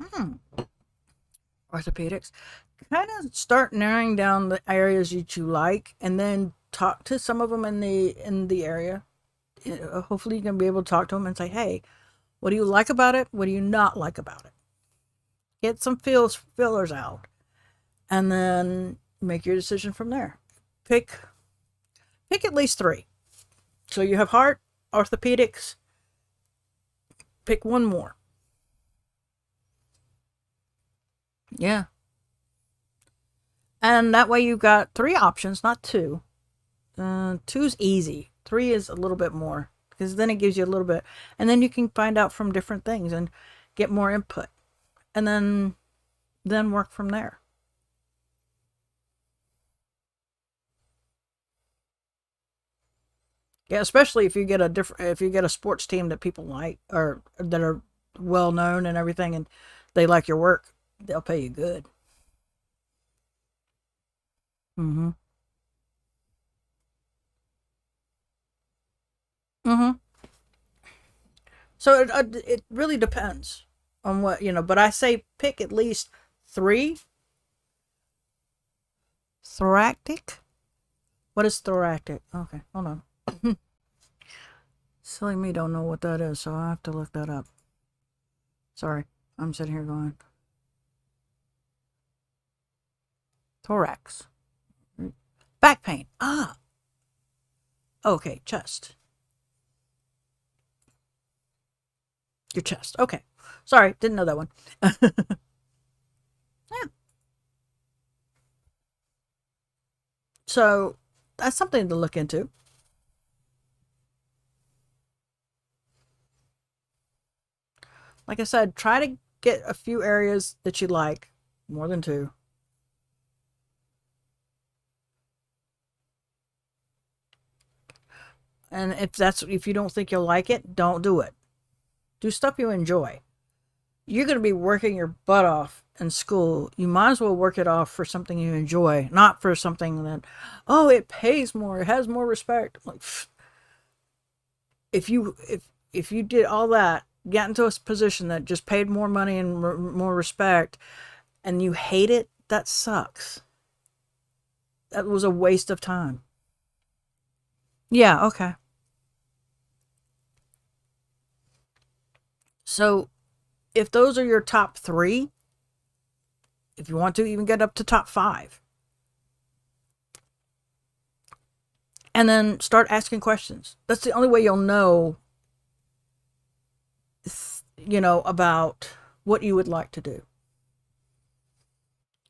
S1: Hmm. Orthopedics. Kind of start narrowing down the areas that you like, and then talk to some of them in the area. Hopefully, you can be able to talk to them and say, "Hey, what do you like about it? What do you not like about it?" Get some fillers out, and then make your decision from there. Pick pick at least three. So you have heart, orthopedics. Pick one more. Yeah. And that way you've got three options, not two. Two's easy. Three is a little bit more because then it gives you a little bit, and then you can find out from different things and get more input, and then work from there. Yeah, especially if you get a sports team that people like or that are well known and everything, and they like your work, they'll pay you good. Mm-hmm. Mm-hmm. So it really depends on what but I say pick at least three. Thoracic. What is thoracic? Okay, hold on. Silly me, don't know what that is, so I have to look that up. Sorry, I'm sitting here going thorax, back pain. Ah, okay, chest. Your chest. Okay, sorry, didn't know that one. Yeah. So that's something to look into. Like I said, try to get a few areas that you like, more than two. And if you don't think you'll like it, don't do it. Do stuff you enjoy. You're going to be working your butt off in school. You might as well work it off for something you enjoy, not for something that, oh, it pays more, it has more respect. Like, if you did all that, got into a position that just paid more money and more respect, and you hate it, that sucks. That was a waste of time. Yeah, okay. So if those are your top three, if you want to even get up to top five, and then start asking questions. That's the only way you'll know, about what you would like to do.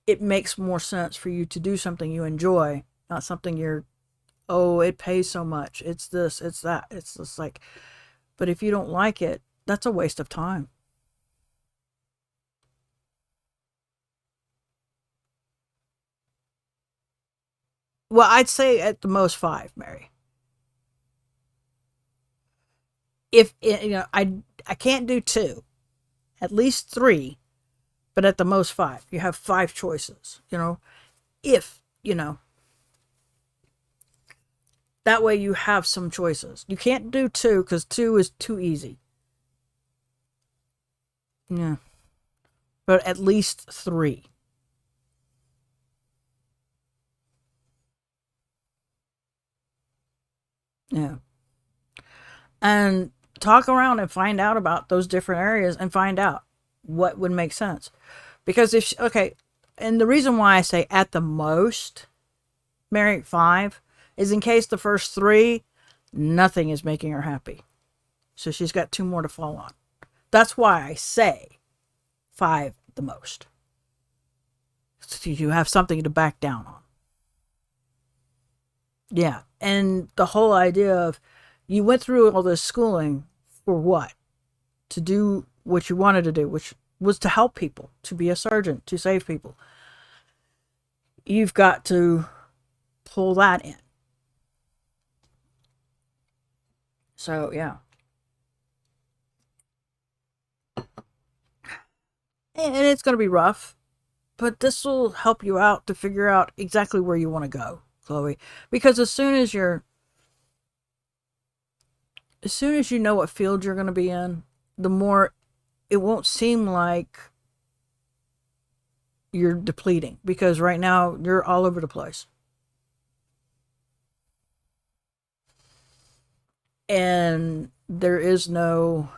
S1: It makes more sense for you to do something you enjoy, not something oh, it pays so much. It's this, it's that. It's just like, but if you don't like it, that's a waste of time. Well, I'd say at the most five, Mary. If I can't do two, at least three, but at the most five. You have five choices. If that way you have some choices. You can't do two because two is too easy. Yeah, but at least three. Yeah, and talk around and find out about those different areas and find out what would make sense. Because okay, and the reason why I say at the most marry five is in case the first three, nothing is making her happy. So she's got two more to fall on. That's why I say five the most. So you have something to back down on. Yeah. And the whole idea of you went through all this schooling for what? To do what you wanted to do, which was to help people, to be a surgeon, to save people. You've got to pull that in. So, yeah. And it's going to be rough, but this will help you out to figure out exactly where you want to go, Chloe. Because as soon as you know what field you're going to be in, the more it won't seem like you're depleting because right now you're all over the place. And there is no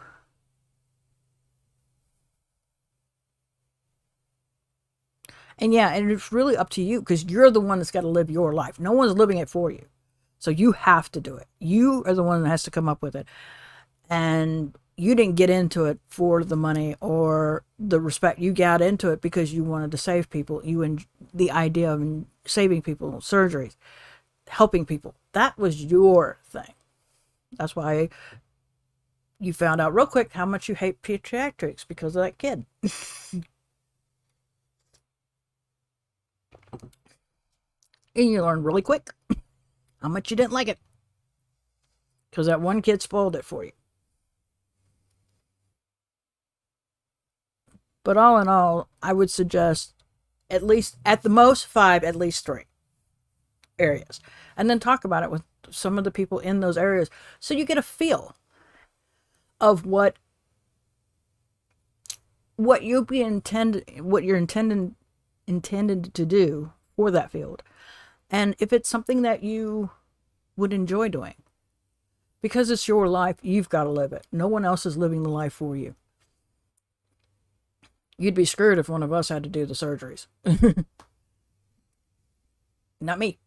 S1: and yeah, and it's really up to you because you're the one that's got to live your life. No one's living it for you. So you have to do it. You are the one that has to come up with it. And you didn't get into it for the money or the respect. You got into it because you wanted to save people. You and the idea of saving people, surgeries, helping people. That was your thing. That's why you found out real quick how much you hate pediatrics because of that kid. And you learned really quick how much you didn't like it because that one kid spoiled it for you. But all in all, I would suggest at least, at the most, five, at least three areas. And then talk about it with some of the people in those areas so you get a feel of what you're intended to do for that field. And if it's something that you would enjoy doing. Because it's your life, you've got to live it. No one else is living the life for you. You'd be screwed if one of us had to do the surgeries. Not me.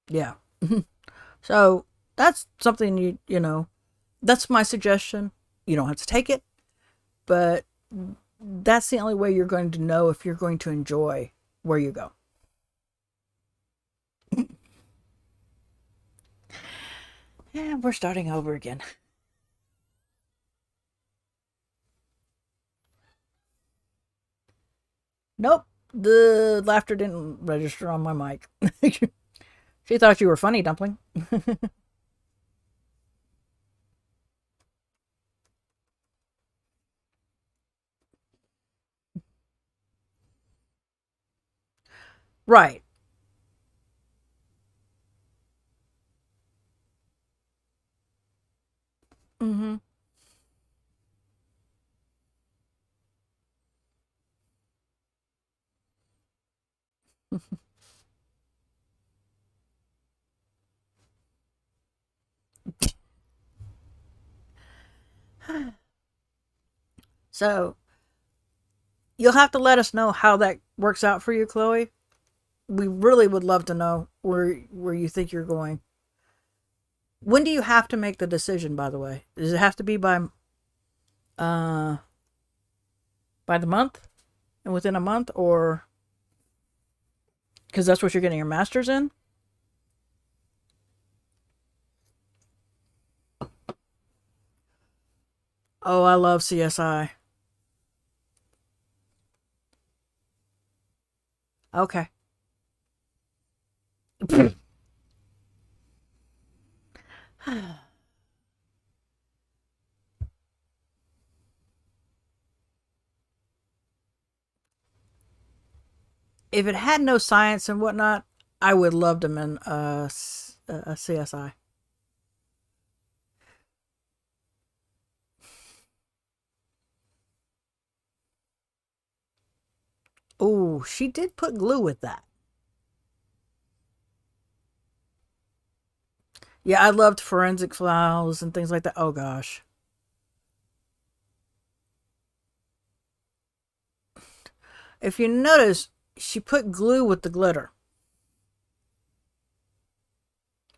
S1: Yeah. So that's something that's my suggestion. You don't have to take it, but that's the only way you're going to know if you're going to enjoy where you go. Yeah, we're starting over again. Nope, the laughter didn't register on my mic. She thought you were funny, Dumpling. Right. Mm-hmm. So you'll have to let us know how that works out for you, Chloe. We really would love to know where you think you're going. When do you have to make the decision? By the way, does it have to be uh by the month and within a month, or because that's what you're getting your master's in? Oh, I love CSI. Okay. If it had no science and whatnot, I would love them in a CSI. Oh, she did put glue with that. Yeah, I loved forensic files and things like that. Oh gosh. If you notice, she put glue with the glitter.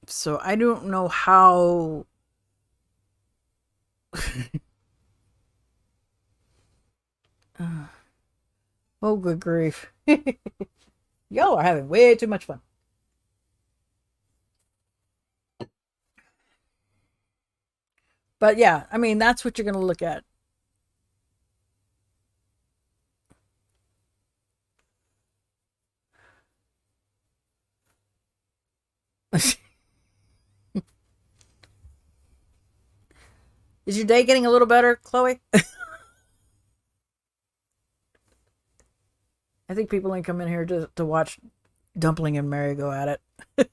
S1: So I don't know how. Oh, good grief. Y'all are having way too much fun. But yeah, I mean, that's what you're going to look at. Is your day getting a little better, Chloe? I think people ain't come in here to watch Dumpling and Mary go at it.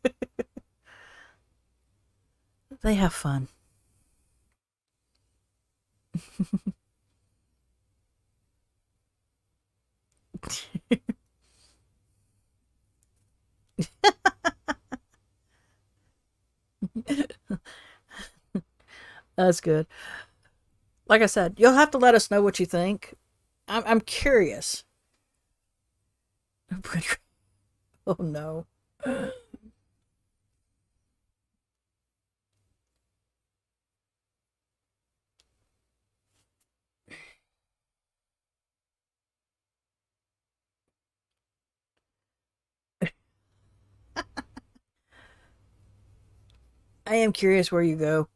S1: They have fun. That's good. Like I said, you'll have to let us know what you think. I'm curious. Oh no. I am curious where you go.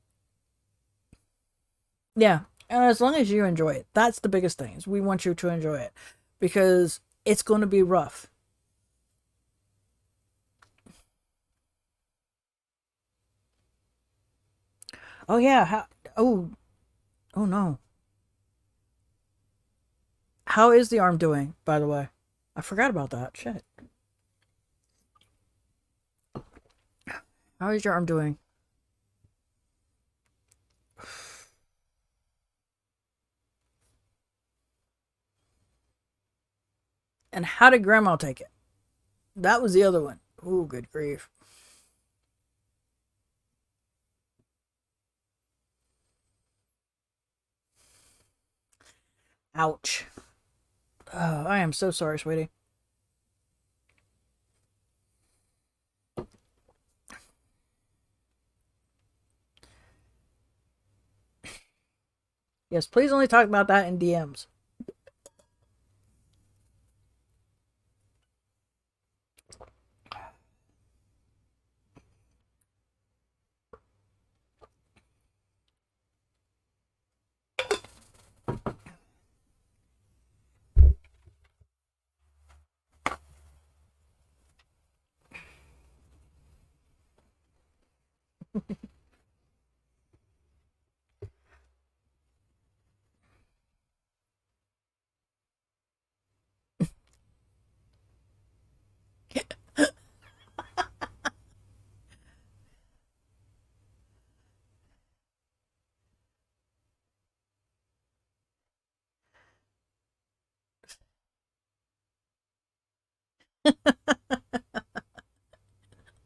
S1: Yeah. And as long as you enjoy it, that's the biggest thing. Is we want you to enjoy it because it's going to be rough. Oh yeah. Oh, oh no. How is the arm doing, by the way? I forgot about that. Shit. How is your arm doing? And how did grandma take it? That was the other one. Oh, good grief. Ouch. Oh, I am so sorry, sweetie. Yes, please only talk about that in DMs.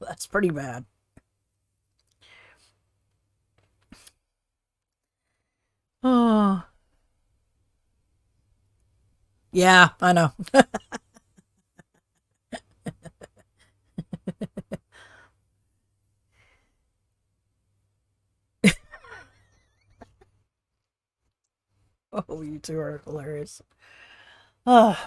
S1: That's pretty bad. Oh, yeah, I know. Oh, you two are hilarious. Oh,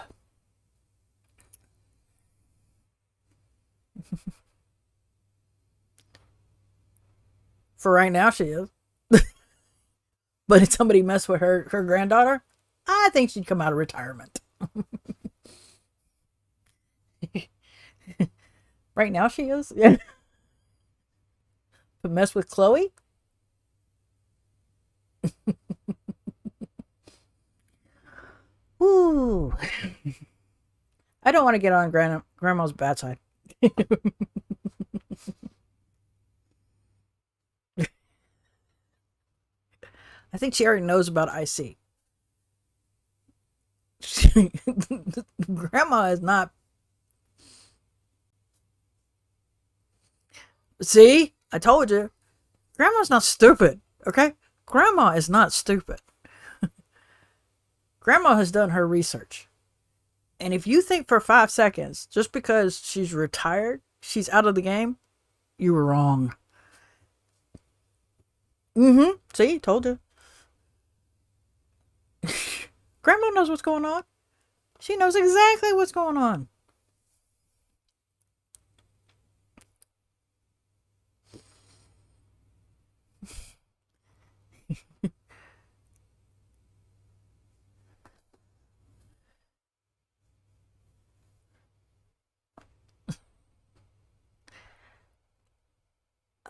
S1: for right now, she is. But if somebody messed with her granddaughter, I think she'd come out of retirement. Right now, she is. Yeah. But mess with Chloe? Ooh. I don't want to get on grandma's bad side. I think she already knows about IC. Grandma is not. See? I told you. Grandma's not stupid, okay? Grandma is not stupid. Grandma has done her research. And if you think for 5 seconds, just because she's retired, she's out of the game, you were wrong. Mm-hmm. See? Told you. Grandma knows what's going on. She knows exactly what's going on.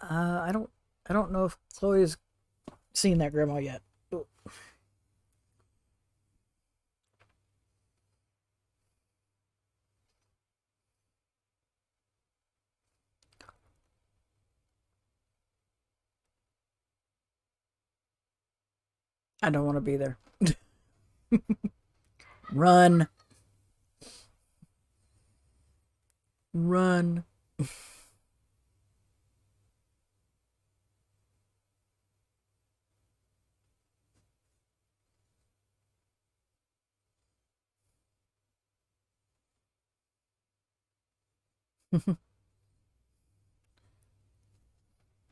S1: I don't. I don't know if Chloe's seen that grandma yet. I don't want to be there. Run, run.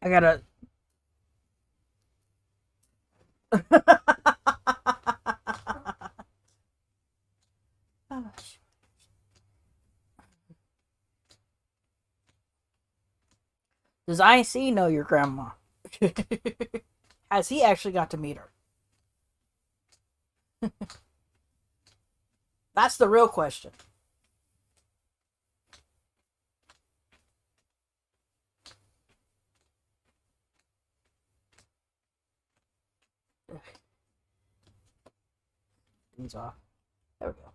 S1: I gotta. Does IC know your grandma? Has he actually got to meet her? That's the real question. These off. There we go.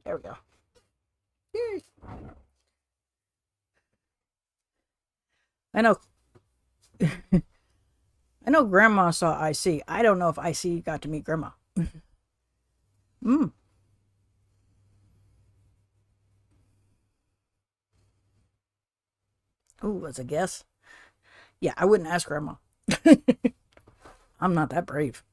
S1: There we go. I know. I know Grandma saw IC. I don't know if IC got to meet Grandma. Mm. Ooh, as a guess. Yeah, I wouldn't ask Grandma. I'm not that brave.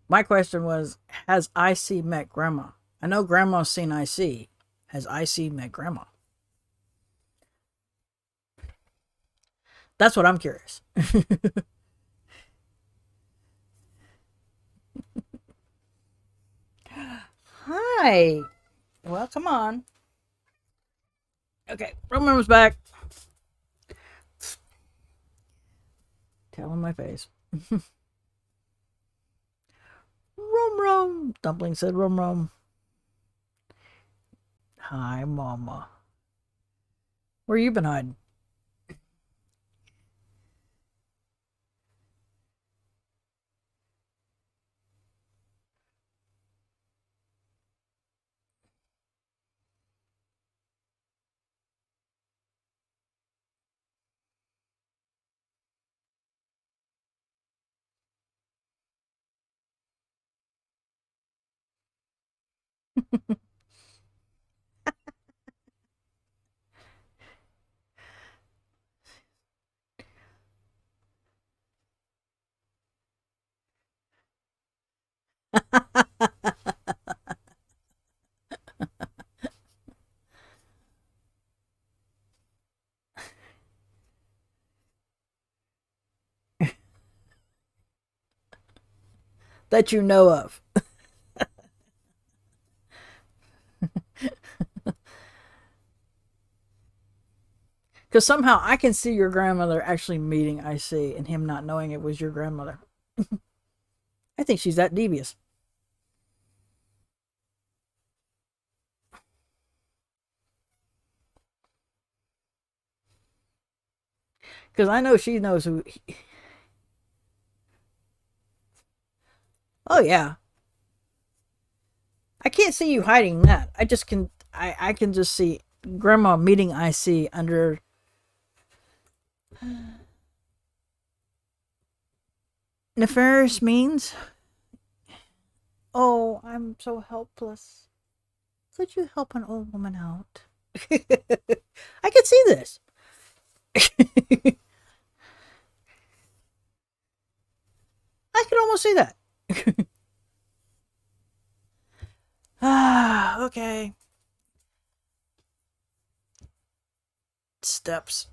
S1: My question was, has IC met Grandma? I know Grandma's seen IC. Has IC met Grandma? That's what I'm curious. Hi. Well, come on. Okay, Roman's back. Tell him my face. Rum rum. Dumpling said rum rum. Hi, Mama. Where you been hiding? That you know of. Because somehow I can see your grandmother actually meeting IC and him not knowing it was your grandmother. I think she's that devious. Because I know she knows who. Oh, yeah. I can't see you hiding that. I just can. I can just see Grandma meeting IC under. Nefarious means? Oh, I'm so helpless. Could you help an old woman out? I can see this. I can almost see that. Ah, okay. Steps.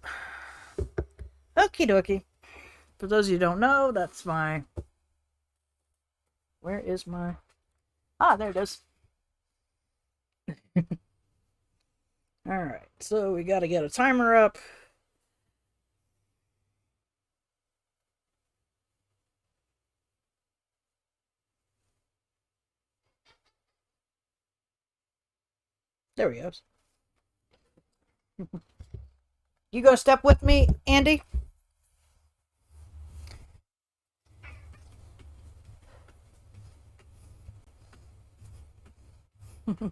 S1: Okie dokie. For those of you who don't know, that's my. Where is my. Ah, there it is. Alright, so we gotta get a timer up. There we go. You go step with me, Andy? You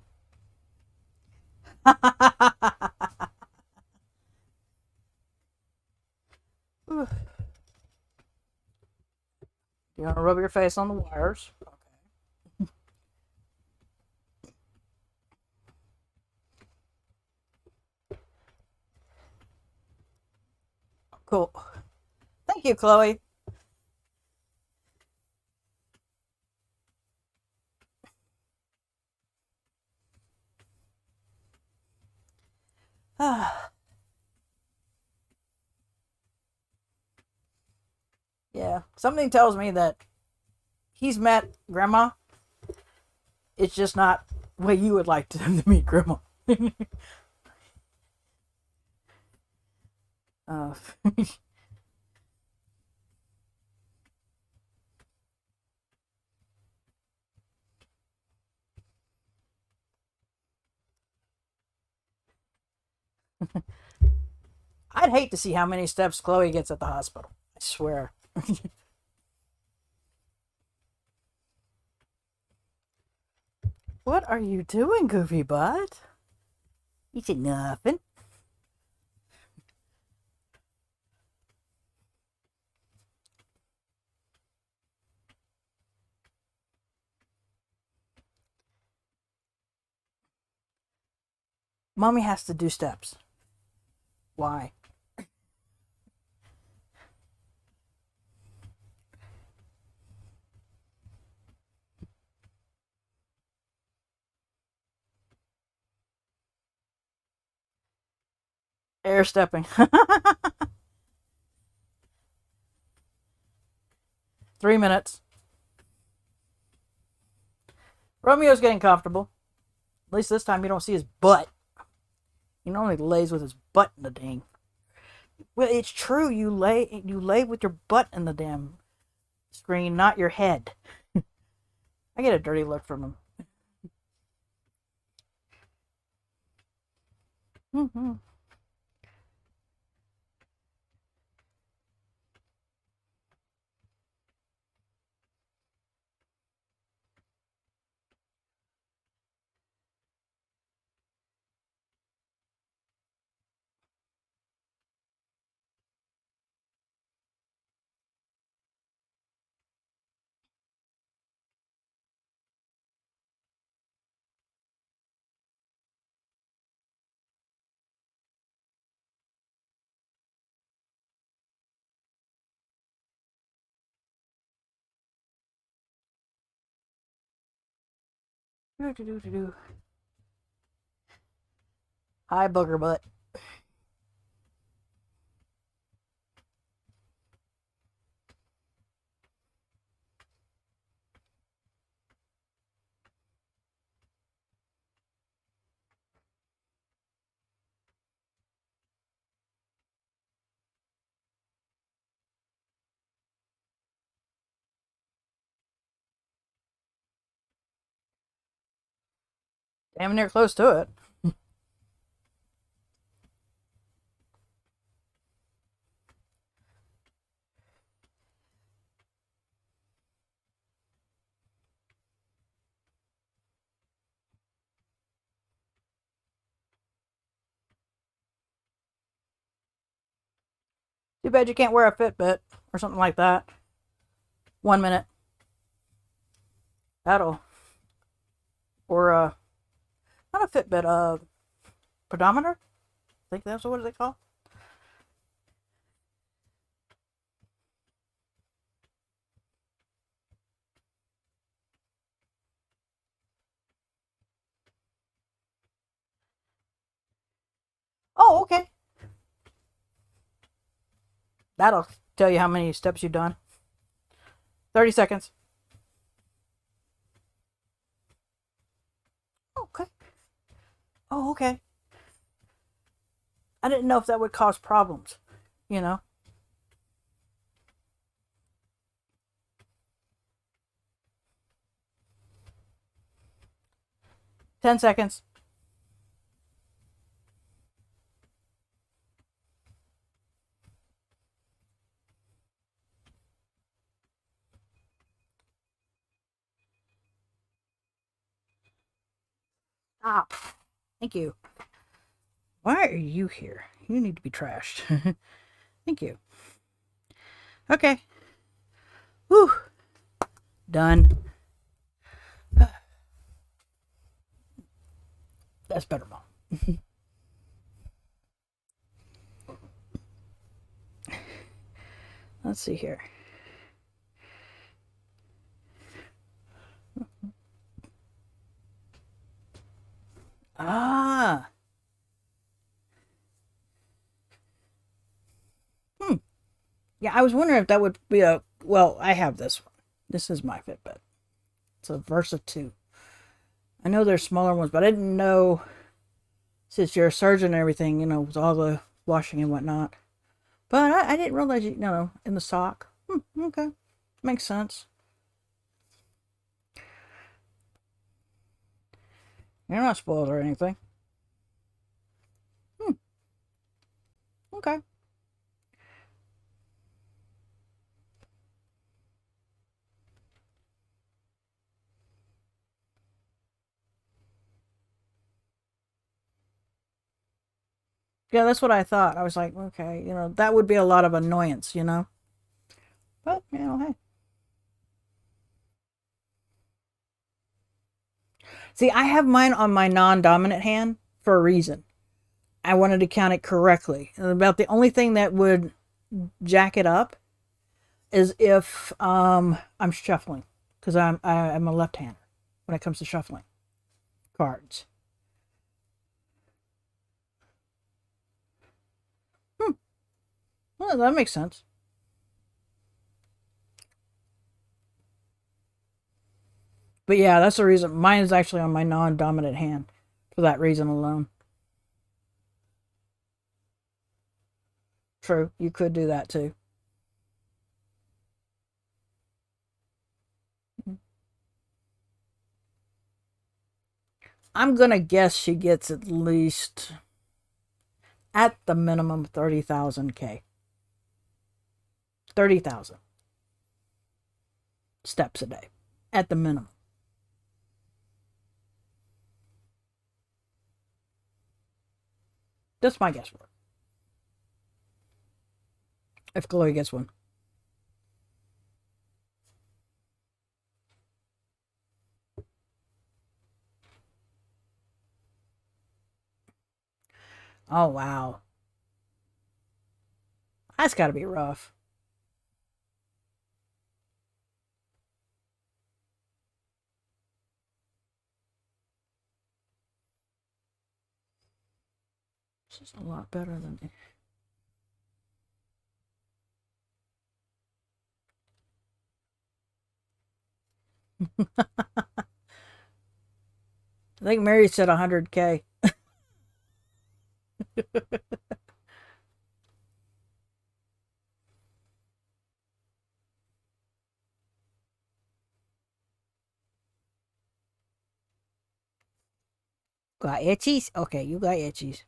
S1: want to rub your face on the wires? you, Chloe. Yeah, something tells me that he's met Grandma. It's just not the way you would like him to meet Grandma. uh, I'd hate to see how many steps Chloe gets at the hospital. I swear. What are you doing, Goofy Butt? You said nothing. Mommy has to do steps. Why? Air stepping. 3 minutes. Romeo's getting comfortable. At least this time you don't see his butt. He normally lays with his butt in the dang. Well, it's true. You lay with your butt in the damn screen, not your head. I get a dirty look from him. Mm-hmm. Hi, booger butt. Damn near close to it. Too bad you can't wear a Fitbit or something like that. 1 minute. That'll. Or not a Fitbit, pedometer? I think that's what they call. Oh, okay. That'll tell you how many steps you've done. 30 seconds. Okay. Oh, okay. I didn't know if that would cause problems, you know? 10 seconds. Stop. Thank you. Why are you here? You need to be trashed. Thank you. Okay. Whew. Done. That's better, Mom. Let's see here. Ah. Hmm. Yeah, I was wondering if that would be a. Well, I have this one. This is my Fitbit. It's a Versa 2. I know there's smaller ones, but I didn't know, since you're a surgeon and everything, with all the washing and whatnot. But I didn't realize, in the sock. Okay. Makes sense. You're not spoiled or anything. Hmm. Okay. Yeah, that's what I thought. I was like, okay, that would be a lot of annoyance. But, hey. See, I have mine on my non dominant hand for a reason. I wanted to count it correctly. And about the only thing that would jack it up is if I'm shuffling, because I'm a left-hander when it comes to shuffling cards. Hmm. Well, that makes sense. But yeah, that's the reason. Mine is actually on my non-dominant hand for that reason alone. True, you could do that too. I'm gonna guess she gets at least, at the minimum, 30,000 K. 30,000 steps a day, at the minimum. That's my guesswork. If Chloe gets one. Oh wow, that's got to be rough. This is a lot better than. I think Mary said 100K. Got itchies? Okay, you got itchies.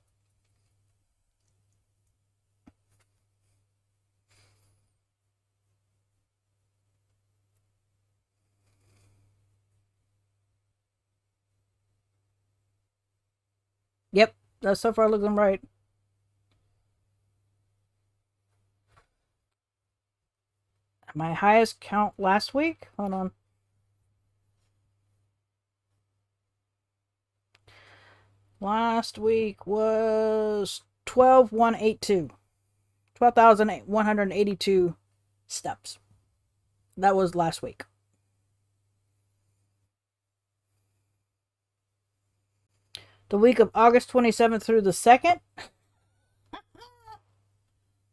S1: Yep, that's so far looking right. My highest count last week. Hold on. Last week was 12,182. 12,182 steps. That was last week. The week of August 27th through the 2nd,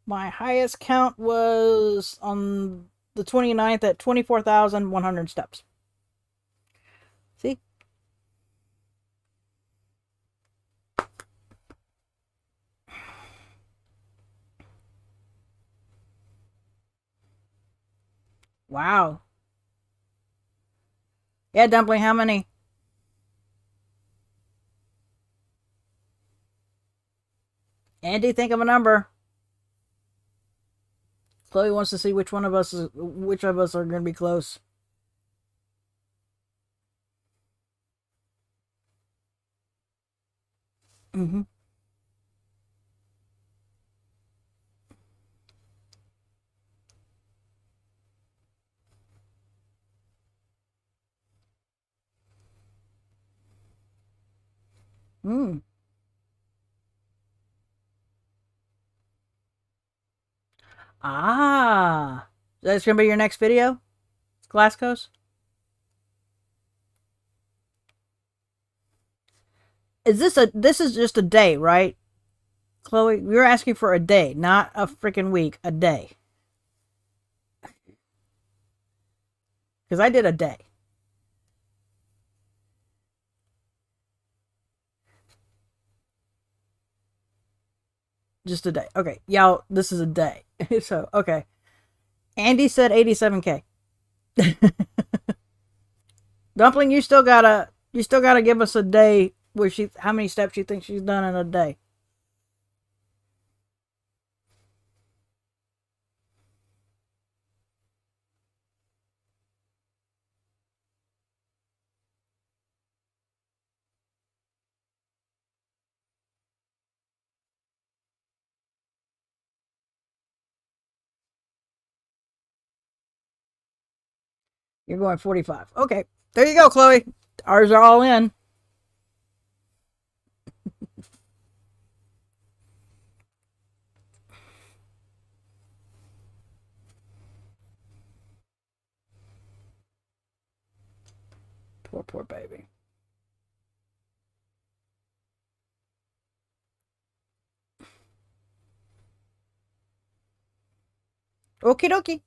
S1: my highest count was on the 29th at 24,100 steps. See? Wow. Yeah, Dumpling, how many? Andy, think of a number. Chloe wants to see which of us are going to be close. Mm-hmm. Mm. Ah. That's going to be your next video? Glasgow's? This is just a day, right? Chloe, you're asking for a day, not a freaking week, a day. Because I did a day. Just a day. Okay, y'all, this is a day. So, okay. Andy said 87K. Dumpling, you still gotta give us a day where how many steps you think she's done in a day. You're going 45. Okay. There you go, Chloe. Ours are all in. Poor baby. Okie dokie.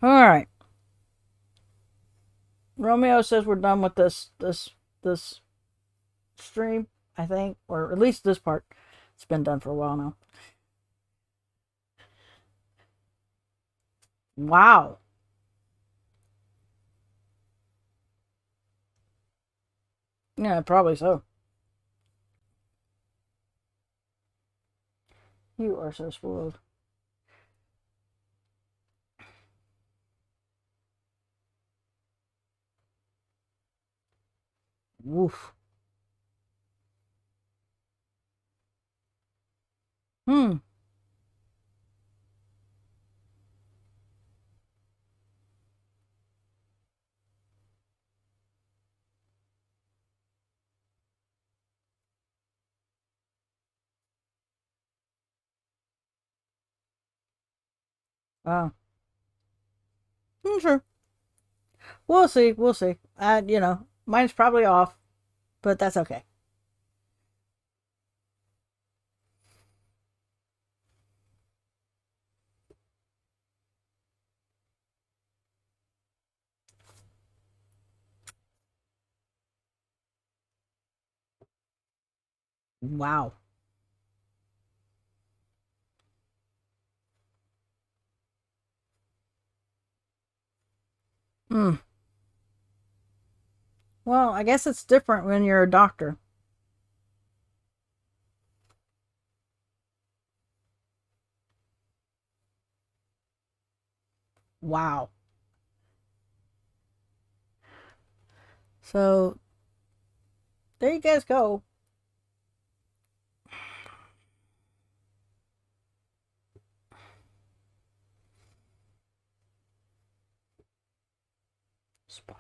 S1: All right. Romeo says we're done with this stream, I think, or at least this part. It's been done for a while now. Wow. Yeah, probably so. You are so spoiled. Woof. Hmm. Wow. Sure. We'll see. We'll see. Mine's probably off, but that's okay. Wow. Hmm. Well, I guess it's different when you're a doctor. Wow. So there you guys go. Spoiled.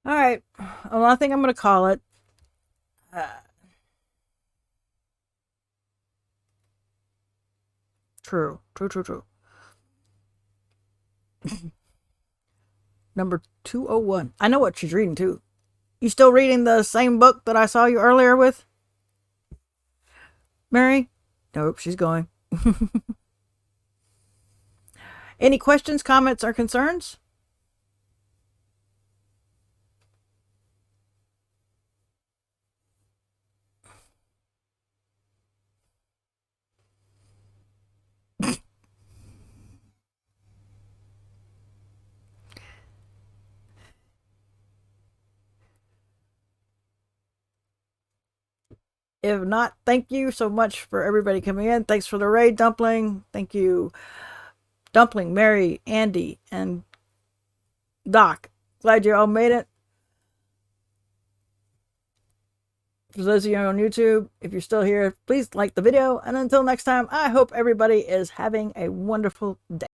S1: All right. Well, I think I'm going to call it. Uh, true. True, true, true. Number 201. I know what she's reading, too. You still reading the same book that I saw you earlier with? Mary? Nope, she's going. Any questions, comments, or concerns? If not, thank you so much for everybody coming in. Thanks for the raid, Dumpling. Thank you, Dumpling, Mary, Andy, and Doc. Glad you all made it. For those of you on YouTube, if you're still here, please like the video. And until next time, I hope everybody is having a wonderful day.